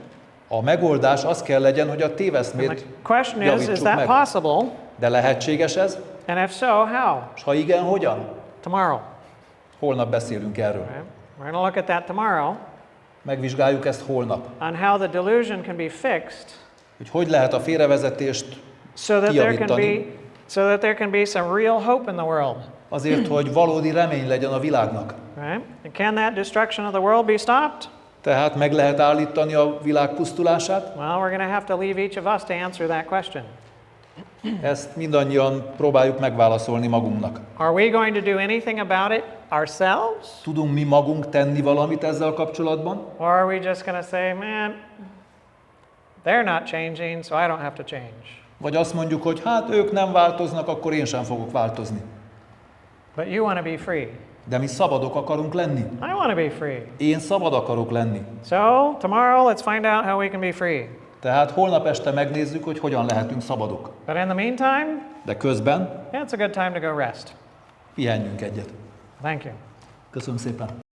A megoldás az kell legyen, hogy a And the téveszmét question is javítsuk that meg. possible? De lehetséges ez? And if so, how? És ha igen, hogyan? Tomorrow. Holnap beszélünk erről. Okay? We're going to look at that tomorrow Megvizsgáljuk ezt holnap. on how the delusion can be fixed Hogy lehet a félrevezetést kijavítani, so that there can be some real hope in the world. azért, hogy valódi remény legyen a világnak. Right? And can that destruction of the world be stopped? Tehát meg lehet állítani a világ pusztulását? Well, we're going to have to leave each of us to answer that question. Ezt mindannyian próbáljuk megválaszolni magunknak. Are we going to do anything about it ourselves? Tudunk mi magunk tenni valamit ezzel kapcsolatban? Or are we just going to say, man, they're not changing, so I don't have to change? Vagy azt mondjuk, hogy hát ők nem változnak, akkor én sem fogok változni. But you want to be free. De mi szabadok akarunk lenni. I want to be free. Én szabad akarok lenni. So, tomorrow, let's find out how we can be free. Tehát holnap este megnézzük, hogy hogyan lehetünk szabadok. But in the meantime, De közben yeah, it's a good time to go rest. pihenjünk egyet. Thank you. Köszönöm szépen.